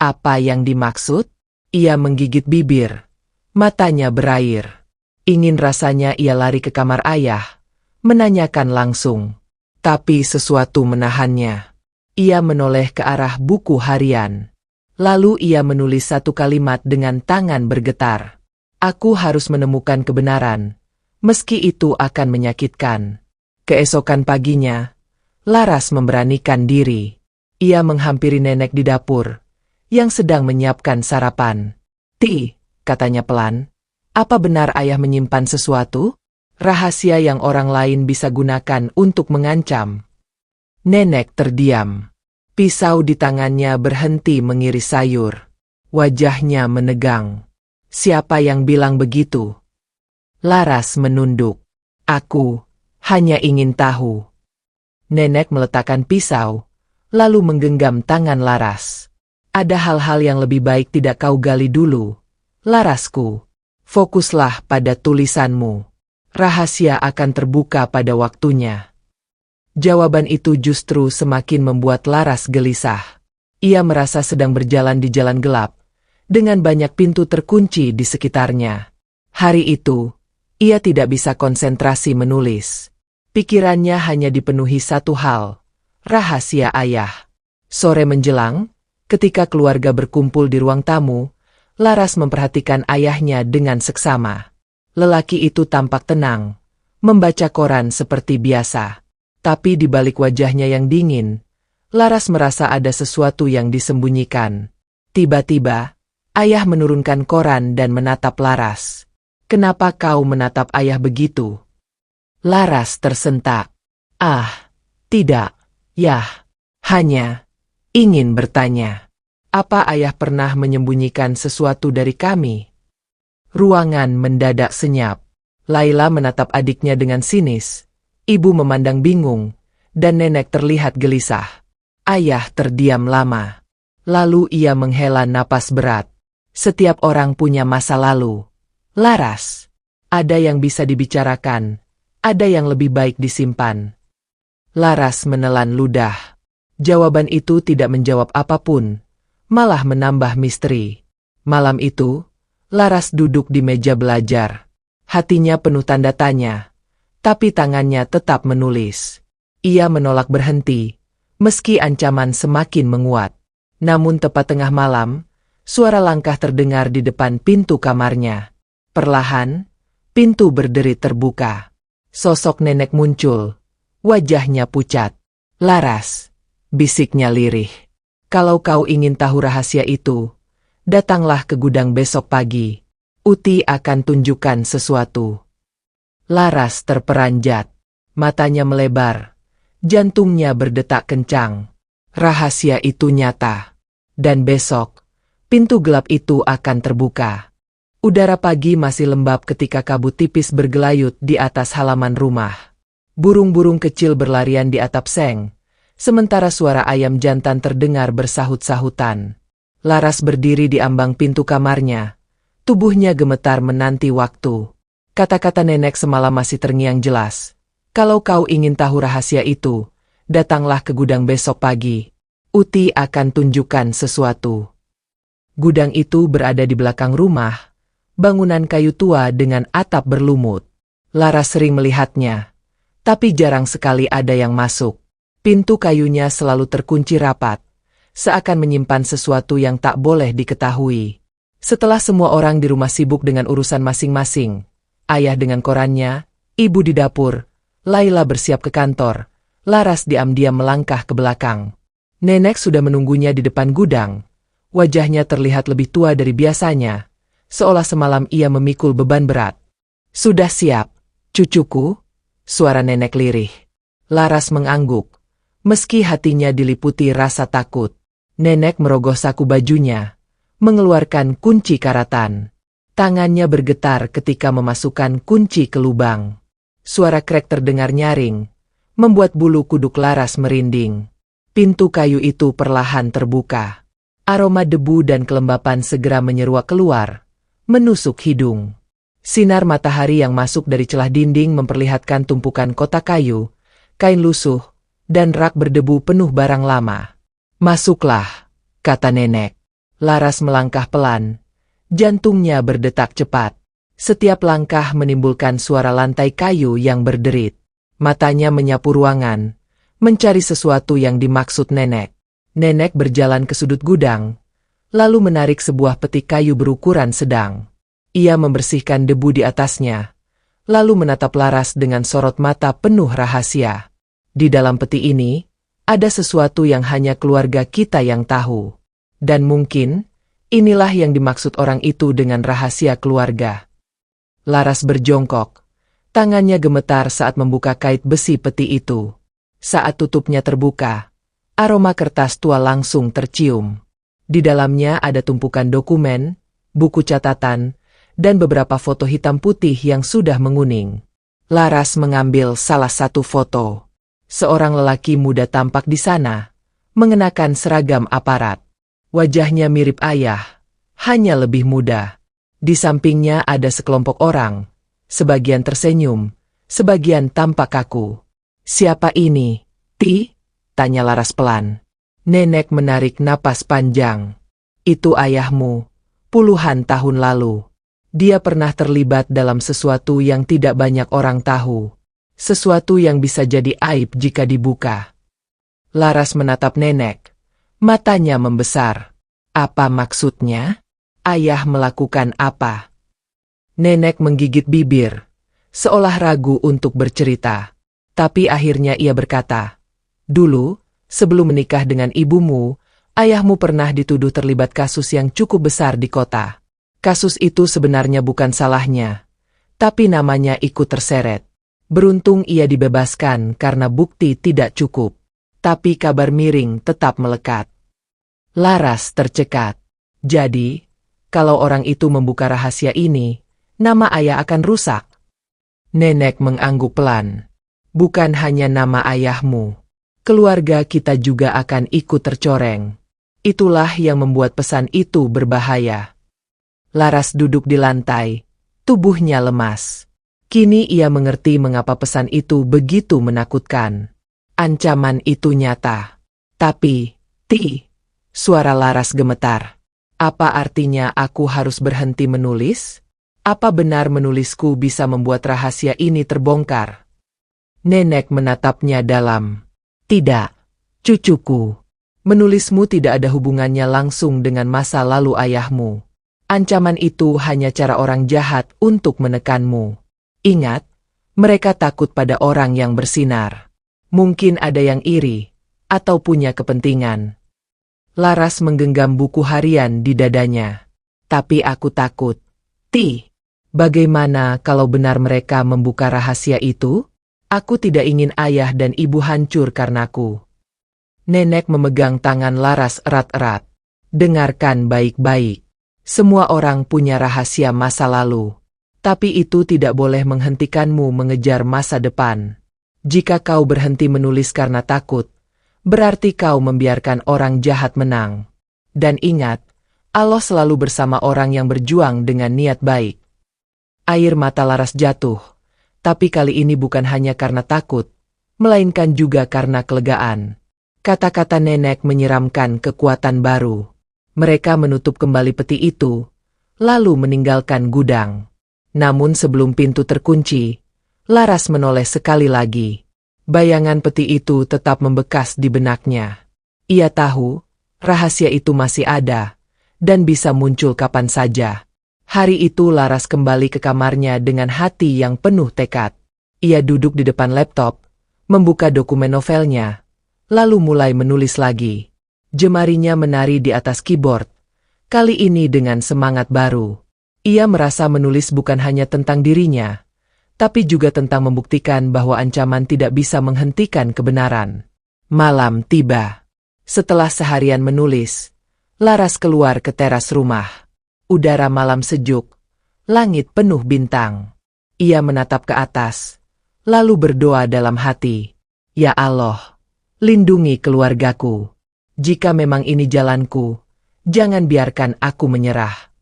Apa yang dimaksud?" Ia menggigit bibir. Matanya berair. Ingin rasanya ia lari ke kamar ayah, menanyakan langsung. Tapi sesuatu menahannya. Ia menoleh ke arah buku harian. Lalu ia menulis satu kalimat dengan tangan bergetar. "Aku harus menemukan kebenaran, meski itu akan menyakitkan." Keesokan paginya, Laras memberanikan diri. Ia menghampiri nenek di dapur, yang sedang menyiapkan sarapan. "Ti," katanya pelan, "apa benar ayah menyimpan sesuatu? Rahasia yang orang lain bisa gunakan untuk mengancam?" Nenek terdiam. Pisau di tangannya berhenti mengiris sayur. Wajahnya menegang. "Siapa yang bilang begitu?" Laras menunduk. "Aku hanya ingin tahu." Nenek meletakkan pisau, lalu menggenggam tangan Laras. "Ada hal-hal yang lebih baik tidak kau gali dulu, Larasku. Fokuslah pada tulisanmu. Rahasia akan terbuka pada waktunya." Jawaban itu justru semakin membuat Laras gelisah. Ia merasa sedang berjalan di jalan gelap, dengan banyak pintu terkunci di sekitarnya. Hari itu, ia tidak bisa konsentrasi menulis. Pikirannya hanya dipenuhi satu hal, rahasia ayah. Sore menjelang, ketika keluarga berkumpul di ruang tamu, Laras memperhatikan ayahnya dengan seksama. Lelaki itu tampak tenang, membaca koran seperti biasa. Tapi di balik wajahnya yang dingin, Laras merasa ada sesuatu yang disembunyikan. Tiba-tiba, ayah menurunkan koran dan menatap Laras. "Kenapa kau menatap ayah begitu?" Laras tersentak. "Ah, tidak, Yah. Hanya ingin bertanya. Apa ayah pernah menyembunyikan sesuatu dari kami?" Ruangan mendadak senyap. Laila menatap adiknya dengan sinis. Ibu memandang bingung, dan nenek terlihat gelisah. Ayah terdiam lama. Lalu ia menghela napas berat. "Setiap orang punya masa lalu, Laras. Ada yang bisa dibicarakan, ada yang lebih baik disimpan." Laras menelan ludah. Jawaban itu tidak menjawab apapun, malah menambah misteri. Malam itu, Laras duduk di meja belajar. Hatinya penuh tanda tanya, tapi tangannya tetap menulis. Ia menolak berhenti, meski ancaman semakin menguat. Namun tepat tengah malam, suara langkah terdengar di depan pintu kamarnya. Perlahan, pintu berderit terbuka. Sosok nenek muncul, wajahnya pucat. "Laras," bisiknya lirih. "Kalau kau ingin tahu rahasia itu, datanglah ke gudang besok pagi. Uti akan tunjukkan sesuatu." Laras terperanjat, matanya melebar, jantungnya berdetak kencang. Rahasia itu nyata, dan besok, pintu gelap itu akan terbuka. Udara pagi masih lembab ketika kabut tipis bergelayut di atas halaman rumah. Burung-burung kecil berlarian di atap seng, sementara suara ayam jantan terdengar bersahut-sahutan. Laras berdiri di ambang pintu kamarnya. Tubuhnya gemetar menanti waktu. Kata-kata nenek semalam masih terngiang jelas. "Kalau kau ingin tahu rahasia itu, datanglah ke gudang besok pagi. Uti akan tunjukkan sesuatu." Gudang itu berada di belakang rumah, bangunan kayu tua dengan atap berlumut. Laras sering melihatnya, tapi jarang sekali ada yang masuk. Pintu kayunya selalu terkunci rapat, seakan menyimpan sesuatu yang tak boleh diketahui. Setelah semua orang di rumah sibuk dengan urusan masing-masing, ayah dengan korannya, ibu di dapur, Laila bersiap ke kantor, Laras diam-diam melangkah ke belakang. Nenek sudah menunggunya di depan gudang. Wajahnya terlihat lebih tua dari biasanya, seolah semalam ia memikul beban berat. "Sudah siap, cucuku?" Suara nenek lirih. Laras mengangguk, meski hatinya diliputi rasa takut. Nenek merogoh saku bajunya, mengeluarkan kunci karatan. Tangannya bergetar ketika memasukkan kunci ke lubang. Suara krek terdengar nyaring, membuat bulu kuduk Laras merinding. Pintu kayu itu perlahan terbuka. Aroma debu dan kelembapan segera menyeruak keluar, menusuk hidung. Sinar matahari yang masuk dari celah dinding memperlihatkan tumpukan kotak kayu, kain lusuh, dan rak berdebu penuh barang lama. "Masuklah," kata nenek. Laras melangkah pelan. Jantungnya berdetak cepat. Setiap langkah menimbulkan suara lantai kayu yang berderit. Matanya menyapu ruangan, mencari sesuatu yang dimaksud nenek. Nenek berjalan ke sudut gudang, lalu menarik sebuah peti kayu berukuran sedang. Ia membersihkan debu di atasnya, lalu menatap Laras dengan sorot mata penuh rahasia. Di dalam peti ini, Ada sesuatu yang hanya keluarga kita yang tahu. Dan mungkin, inilah yang dimaksud orang itu dengan rahasia keluarga. Laras berjongkok. Tangannya gemetar saat membuka kait besi peti itu. Saat tutupnya terbuka, aroma kertas tua langsung tercium. Di dalamnya ada tumpukan dokumen, buku catatan, dan beberapa foto hitam putih yang sudah menguning. Laras mengambil salah satu foto. Seorang lelaki muda tampak di sana, mengenakan seragam aparat. Wajahnya mirip ayah, hanya lebih muda. Di sampingnya ada sekelompok orang, sebagian tersenyum, sebagian tampak kaku. "Siapa ini, Ti?" tanya Laras pelan. Nenek menarik napas panjang. "Itu ayahmu, puluhan tahun lalu. Dia pernah terlibat dalam sesuatu yang tidak banyak orang tahu. Sesuatu yang bisa jadi aib jika dibuka." Laras menatap nenek. Matanya membesar. "Apa maksudnya? Ayah melakukan apa?" Nenek menggigit bibir, seolah ragu untuk bercerita. Tapi akhirnya ia berkata, "Dulu, sebelum menikah dengan ibumu, ayahmu pernah dituduh terlibat kasus yang cukup besar di kota. Kasus itu sebenarnya bukan salahnya, tapi namanya ikut terseret. Beruntung ia dibebaskan karena bukti tidak cukup. Tapi kabar miring tetap melekat." Laras tercekat. Jadi, kalau orang itu membuka rahasia ini, nama ayah akan rusak. Nenek mengangguk pelan. "Bukan hanya nama ayahmu. Keluarga kita juga akan ikut tercoreng. Itulah yang membuat pesan itu berbahaya." Laras duduk di lantai, tubuhnya lemas. Kini ia mengerti mengapa pesan itu begitu menakutkan. Ancaman itu nyata. "Tapi, Ti," suara Laras gemetar. "Apa artinya aku harus berhenti menulis? Apa benar menulisku bisa membuat rahasia ini terbongkar?" Nenek menatapnya dalam. "Tidak, cucuku. Menulismu tidak ada hubungannya langsung dengan masa lalu ayahmu. Ancaman itu hanya cara orang jahat untuk menekanmu. Ingat, mereka takut pada orang yang bersinar. Mungkin ada yang iri, atau punya kepentingan." Laras menggenggam buku harian di dadanya. "Tapi aku takut. Ti, bagaimana kalau benar mereka membuka rahasia itu? Aku tidak ingin ayah dan ibu hancur karenaku." Nenek memegang tangan Laras erat-erat. "Dengarkan baik-baik. Semua orang punya rahasia masa lalu. Tapi itu tidak boleh menghentikanmu mengejar masa depan. Jika kau berhenti menulis karena takut, berarti kau membiarkan orang jahat menang. Dan ingat, Allah selalu bersama orang yang berjuang dengan niat baik." Air mata Laras jatuh. Tapi kali ini bukan hanya karena takut, melainkan juga karena kelegaan. Kata-kata nenek menyiramkan kekuatan baru. Mereka menutup kembali peti itu, lalu meninggalkan gudang. Namun sebelum pintu terkunci, Laras menoleh sekali lagi. Bayangan peti itu tetap membekas di benaknya. Ia tahu, rahasia itu masih ada, dan bisa muncul kapan saja. Hari itu Laras kembali ke kamarnya dengan hati yang penuh tekad. Ia duduk di depan laptop, membuka dokumen novelnya, lalu mulai menulis lagi. Jemarinya menari di atas keyboard, kali ini dengan semangat baru. Ia merasa menulis bukan hanya tentang dirinya, tapi juga tentang membuktikan bahwa ancaman tidak bisa menghentikan kebenaran. Malam tiba. Setelah seharian menulis, Laras keluar ke teras rumah. Udara malam sejuk, langit penuh bintang. Ia menatap ke atas, lalu berdoa dalam hati. "Ya Allah, lindungi keluargaku. Jika memang ini jalanku, jangan biarkan aku menyerah."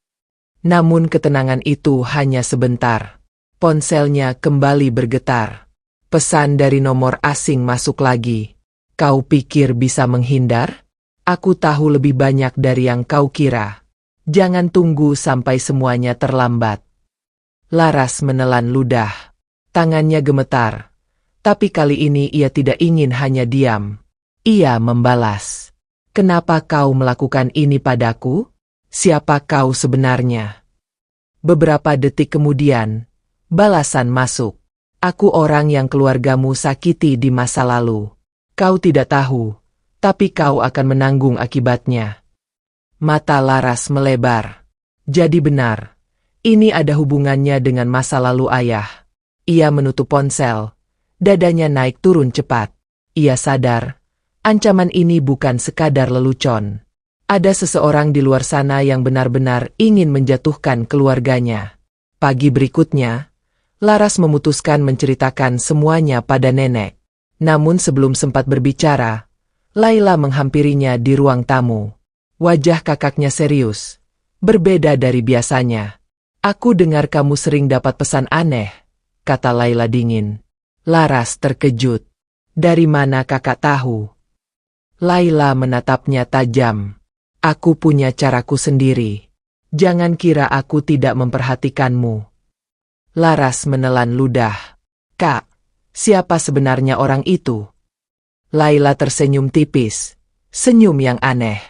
Namun ketenangan itu hanya sebentar. Ponselnya kembali bergetar. Pesan dari nomor asing masuk lagi. "Kau pikir bisa menghindar? Aku tahu lebih banyak dari yang kau kira. Jangan tunggu sampai semuanya terlambat." Laras menelan ludah. Tangannya gemetar. Tapi kali ini ia tidak ingin hanya diam. Ia membalas. "Kenapa kau melakukan ini padaku? Siapa kau sebenarnya?" Beberapa detik kemudian, balasan masuk. "Aku orang yang keluargamu sakiti di masa lalu. Kau tidak tahu, tapi kau akan menanggung akibatnya. Mata Laras melebar. Jadi benar. Ini ada hubungannya dengan masa lalu ayah. Ia menutup ponsel. Dadanya naik turun cepat. Ia sadar, ancaman ini bukan sekadar lelucon. Ada seseorang di luar sana yang benar-benar ingin menjatuhkan keluarganya. Pagi berikutnya, Laras memutuskan menceritakan semuanya pada nenek. Namun sebelum sempat berbicara, Laila menghampirinya di ruang tamu. Wajah kakaknya serius, berbeda dari biasanya. Aku dengar kamu sering dapat pesan aneh, kata Laila dingin. Laras terkejut. Dari mana kakak tahu? Laila menatapnya tajam. Aku punya caraku sendiri. Jangan kira aku tidak memperhatikanmu. Laras menelan ludah. Kak, siapa sebenarnya orang itu? Laila tersenyum tipis. Senyum yang aneh.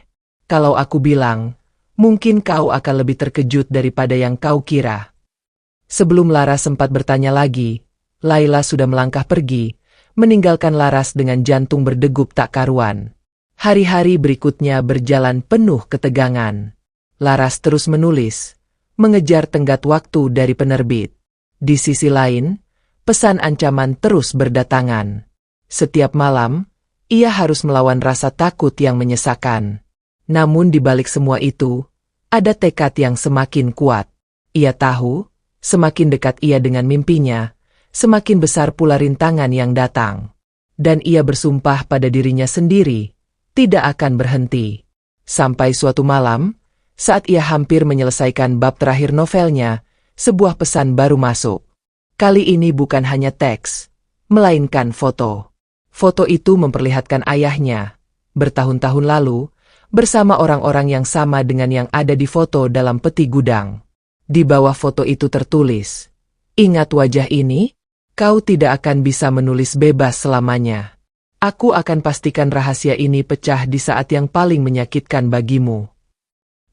Kalau aku bilang, mungkin kau akan lebih terkejut daripada yang kau kira. Sebelum Laras sempat bertanya lagi, Laila sudah melangkah pergi, meninggalkan Laras dengan jantung berdegup tak karuan. Hari-hari berikutnya berjalan penuh ketegangan. Laras terus menulis, mengejar tenggat waktu dari penerbit. Di sisi lain, pesan ancaman terus berdatangan. Setiap malam, ia harus melawan rasa takut yang menyesakan. Namun di balik semua itu, ada tekad yang semakin kuat. Ia tahu, semakin dekat ia dengan mimpinya, semakin besar pula rintangan yang datang. Dan ia bersumpah pada dirinya sendiri, tidak akan berhenti. Sampai suatu malam, saat ia hampir menyelesaikan bab terakhir novelnya, sebuah pesan baru masuk. Kali ini bukan hanya teks, melainkan foto. Foto itu memperlihatkan ayahnya, bertahun-tahun lalu, bersama orang-orang yang sama dengan yang ada di foto dalam peti gudang. Di bawah foto itu tertulis, "Ingat wajah ini? Kau tidak akan bisa menulis bebas selamanya. Aku akan pastikan rahasia ini pecah di saat yang paling menyakitkan bagimu."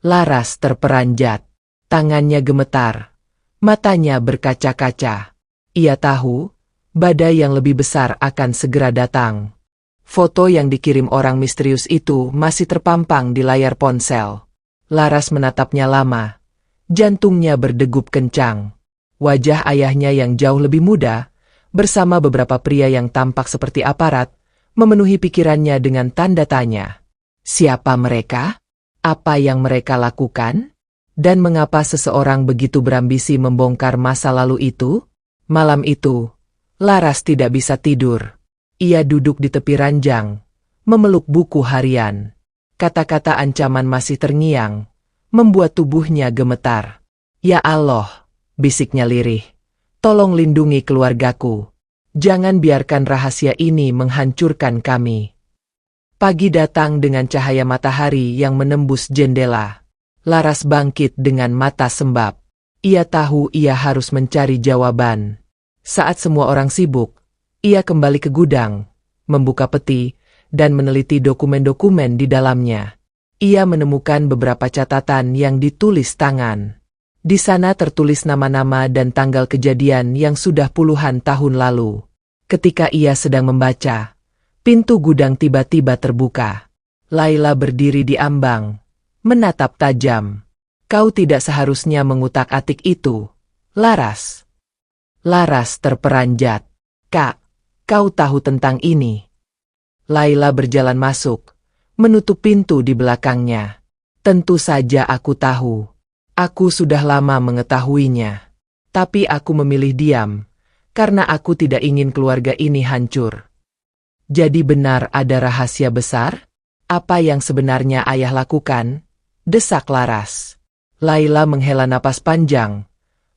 Laras terperanjat. Tangannya gemetar. Matanya berkaca-kaca. Ia tahu, badai yang lebih besar akan segera datang. Foto yang dikirim orang misterius itu masih terpampang di layar ponsel. Laras menatapnya lama. Jantungnya berdegup kencang. Wajah ayahnya yang jauh lebih muda, bersama beberapa pria yang tampak seperti aparat, memenuhi pikirannya dengan tanda tanya. Siapa mereka? Apa yang mereka lakukan? Dan mengapa seseorang begitu berambisi membongkar masa lalu itu? Malam itu, Laras tidak bisa tidur. Ia duduk di tepi ranjang, memeluk buku harian. Kata-kata ancaman masih terngiang, membuat tubuhnya gemetar. Ya Allah, bisiknya lirih. Tolong lindungi keluargaku. Jangan biarkan rahasia ini menghancurkan kami. Pagi datang dengan cahaya matahari yang menembus jendela. Laras bangkit dengan mata sembab. Ia tahu ia harus mencari jawaban. Saat semua orang sibuk, ia kembali ke gudang, membuka peti, dan meneliti dokumen-dokumen di dalamnya. Ia menemukan beberapa catatan yang ditulis tangan. Di sana tertulis nama-nama dan tanggal kejadian yang sudah puluhan tahun lalu. Ketika ia sedang membaca, pintu gudang tiba-tiba terbuka. Laila berdiri di ambang, menatap tajam. Kau tidak seharusnya mengutak-atik itu, Laras. Laras terperanjat. Kak, kau tahu tentang ini? Laila berjalan masuk, menutup pintu di belakangnya. Tentu saja aku tahu. Aku sudah lama mengetahuinya. Tapi aku memilih diam, karena aku tidak ingin keluarga ini hancur. Jadi benar ada rahasia besar? Apa yang sebenarnya ayah lakukan? Desak Laras. Laila menghela napas panjang,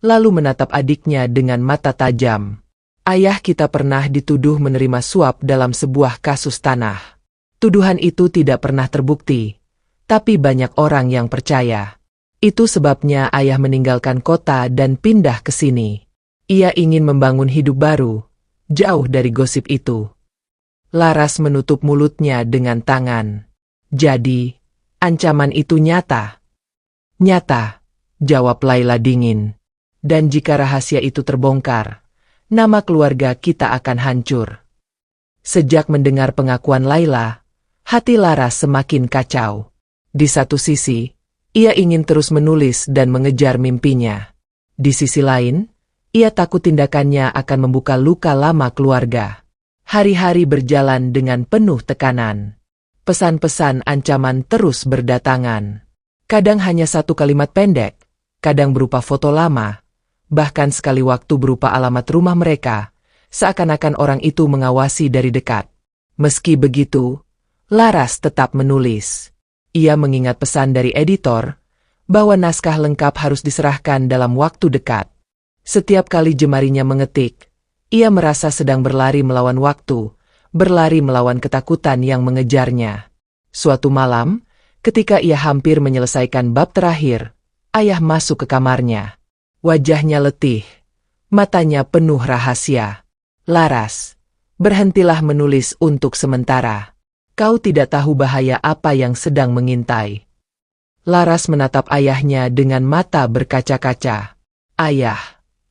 lalu menatap adiknya dengan mata tajam. Ayah kita pernah dituduh menerima suap dalam sebuah kasus tanah. Tuduhan itu tidak pernah terbukti, tapi banyak orang yang percaya. Itu sebabnya ayah meninggalkan kota dan pindah ke sini. Ia ingin membangun hidup baru, jauh dari gosip itu. Laras menutup mulutnya dengan tangan. Jadi, ancaman itu nyata. Nyata, jawab Laila dingin. Dan jika rahasia itu terbongkar, nama keluarga kita akan hancur. Sejak mendengar pengakuan Laila, hati Laras semakin kacau. Di satu sisi, ia ingin terus menulis dan mengejar mimpinya. Di sisi lain, ia takut tindakannya akan membuka luka lama keluarga. Hari-hari berjalan dengan penuh tekanan. Pesan-pesan ancaman terus berdatangan. Kadang hanya satu kalimat pendek, kadang berupa foto lama, bahkan sekali waktu berupa alamat rumah mereka, seakan-akan orang itu mengawasi dari dekat. Meski begitu, Laras tetap menulis. Ia mengingat pesan dari editor, bahwa naskah lengkap harus diserahkan dalam waktu dekat. Setiap kali jemarinya mengetik, ia merasa sedang berlari melawan waktu, berlari melawan ketakutan yang mengejarnya. Suatu malam, ketika ia hampir menyelesaikan bab terakhir, ayah masuk ke kamarnya. Wajahnya letih, matanya penuh rahasia. Laras, berhentilah menulis untuk sementara. Kau tidak tahu bahaya apa yang sedang mengintai. Laras menatap ayahnya dengan mata berkaca-kaca. Ayah,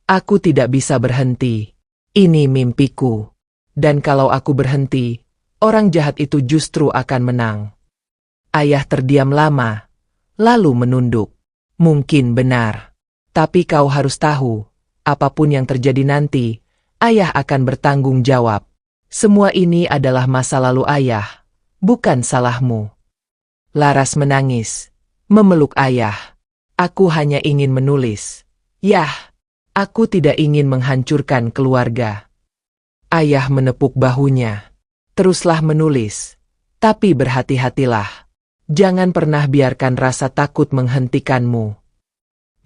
aku tidak bisa berhenti. Ini mimpiku. Dan kalau aku berhenti, orang jahat itu justru akan menang. Ayah terdiam lama, lalu menunduk. Mungkin benar. Tapi kau harus tahu, apapun yang terjadi nanti, ayah akan bertanggung jawab. Semua ini adalah masa lalu ayah, bukan salahmu. Laras menangis, memeluk ayah. Aku hanya ingin menulis. Yah, aku tidak ingin menghancurkan keluarga. Ayah menepuk bahunya. Teruslah menulis, tapi berhati-hatilah. Jangan pernah biarkan rasa takut menghentikanmu.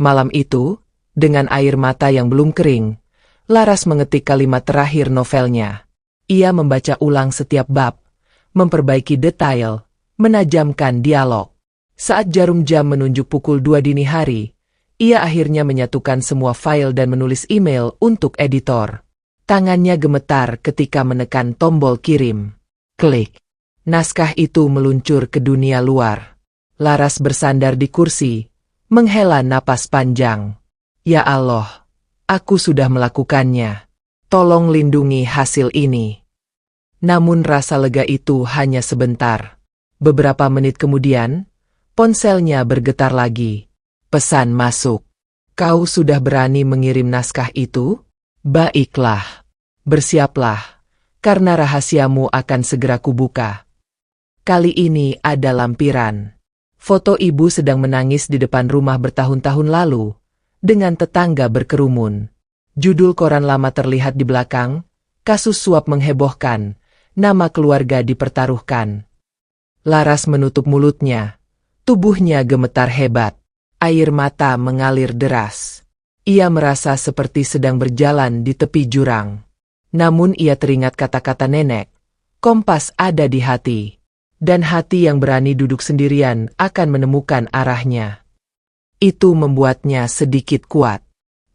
Malam itu, dengan air mata yang belum kering, Laras mengetik kalimat terakhir novelnya. Ia membaca ulang setiap bab, memperbaiki detail, menajamkan dialog. Saat jarum jam menunjuk pukul 2 dini hari, ia akhirnya menyatukan semua file dan menulis email untuk editor. Tangannya gemetar ketika menekan tombol kirim. Klik. Naskah itu meluncur ke dunia luar. Laras bersandar di kursi, menghela napas panjang. Ya Allah, aku sudah melakukannya. Tolong lindungi hasil ini. Namun rasa lega itu hanya sebentar. Beberapa menit kemudian, ponselnya bergetar lagi. Pesan masuk. Kau sudah berani mengirim naskah itu? Baiklah. Bersiaplah, karena rahasiamu akan segera kubuka. Kali ini ada lampiran. Foto ibu sedang menangis di depan rumah bertahun-tahun lalu, dengan tetangga berkerumun. Judul koran lama terlihat di belakang, kasus suap menghebohkan, nama keluarga dipertaruhkan. Laras menutup mulutnya, tubuhnya gemetar hebat, air mata mengalir deras. Ia merasa seperti sedang berjalan di tepi jurang. Namun ia teringat kata-kata nenek, kompas ada di hati. Dan hati yang berani duduk sendirian akan menemukan arahnya. Itu membuatnya sedikit kuat.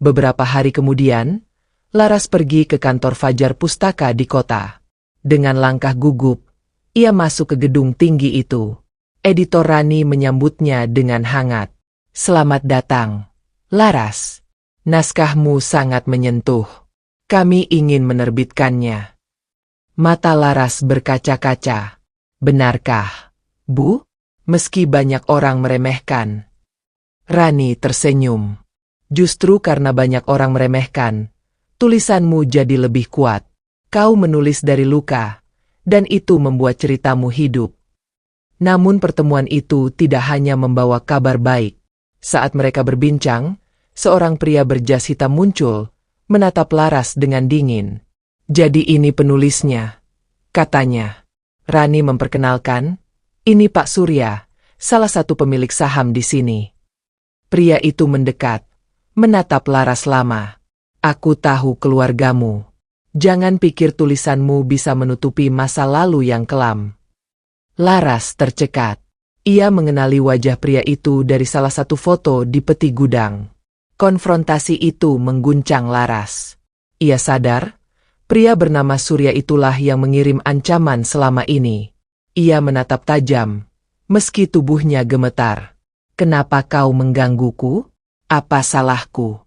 Beberapa hari kemudian, Laras pergi ke kantor Fajar Pustaka di kota. Dengan langkah gugup, ia masuk ke gedung tinggi itu. Editor Rani menyambutnya dengan hangat. Selamat datang, Laras. Naskahmu sangat menyentuh. Kami ingin menerbitkannya. Mata Laras berkaca-kaca. Benarkah, Bu? Meski banyak orang meremehkan. Rani tersenyum. Justru karena banyak orang meremehkan, tulisanmu jadi lebih kuat. Kau menulis dari luka, dan itu membuat ceritamu hidup. Namun pertemuan itu tidak hanya membawa kabar baik. Saat mereka berbincang, seorang pria berjas hitam muncul, menatap Laras dengan dingin. Jadi ini penulisnya, katanya. Rani memperkenalkan, ini Pak Surya, salah satu pemilik saham di sini. Pria itu mendekat, menatap Laras lama. Aku tahu keluargamu. Jangan pikir tulisanmu bisa menutupi masa lalu yang kelam. Laras tercekat. Ia mengenali wajah pria itu dari salah satu foto di peti gudang. Konfrontasi itu mengguncang Laras. Ia sadar, pria bernama Surya itulah yang mengirim ancaman selama ini. Ia menatap tajam, meski tubuhnya gemetar. Kenapa kau menggangguku? Apa salahku?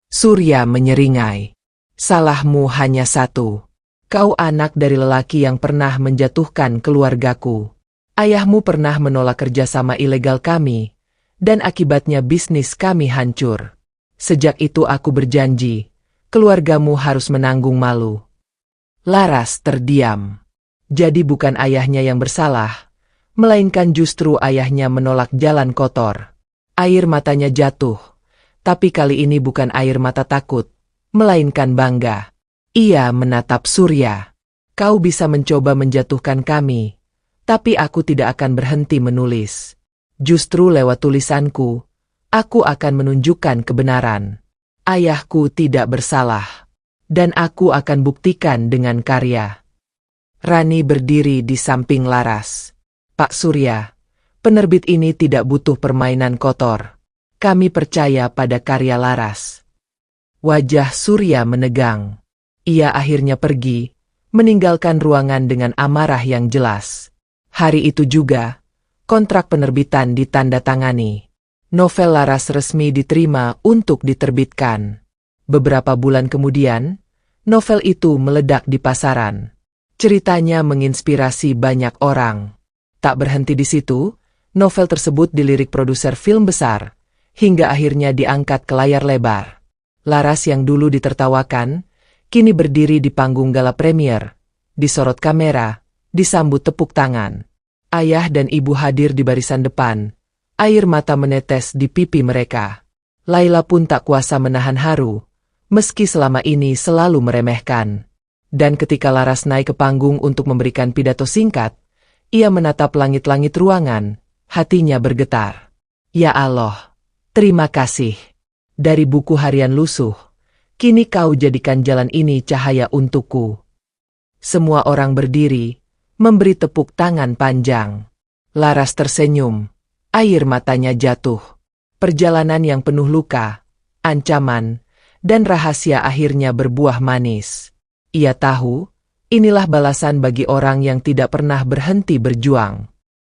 Surya menyeringai. Salahmu hanya satu. Kau anak dari lelaki yang pernah menjatuhkan keluargaku. Ayahmu pernah menolak kerjasama ilegal kami, dan akibatnya bisnis kami hancur. Sejak itu aku berjanji, keluargamu harus menanggung malu. Laras terdiam. Jadi bukan ayahnya yang bersalah, melainkan justru ayahnya menolak jalan kotor. Air matanya jatuh, tapi kali ini bukan air mata takut, melainkan bangga. Ia menatap Surya. Kau bisa mencoba menjatuhkan kami, tapi aku tidak akan berhenti menulis. Justru lewat tulisanku, aku akan menunjukkan kebenaran. Ayahku tidak bersalah, dan aku akan buktikan dengan karya. Rani berdiri di samping Laras. Pak Surya, penerbit ini tidak butuh permainan kotor. Kami percaya pada karya Laras. Wajah Surya menegang. Ia akhirnya pergi, meninggalkan ruangan dengan amarah yang jelas. Hari itu juga, kontrak penerbitan ditandatangani. Novel Laras resmi diterima untuk diterbitkan. Beberapa bulan kemudian, novel itu meledak di pasaran. Ceritanya menginspirasi banyak orang. Tak berhenti di situ, novel tersebut dilirik produser film besar, hingga akhirnya diangkat ke layar lebar. Laras yang dulu ditertawakan, kini berdiri di panggung gala premier, disorot kamera, disambut tepuk tangan. Ayah dan ibu hadir di barisan depan, air mata menetes di pipi mereka. Laila pun tak kuasa menahan haru, meski selama ini selalu meremehkan. Dan ketika Laras naik ke panggung untuk memberikan pidato singkat, ia menatap langit-langit ruangan, hatinya bergetar. Ya Allah, terima kasih. Dari buku harian lusuh, kini kau jadikan jalan ini cahaya untukku. Semua orang berdiri, memberi tepuk tangan panjang. Laras tersenyum, air matanya jatuh. Perjalanan yang penuh luka, ancaman, dan rahasia akhirnya berbuah manis. Ia tahu, inilah balasan bagi orang yang tidak pernah berhenti berjuang.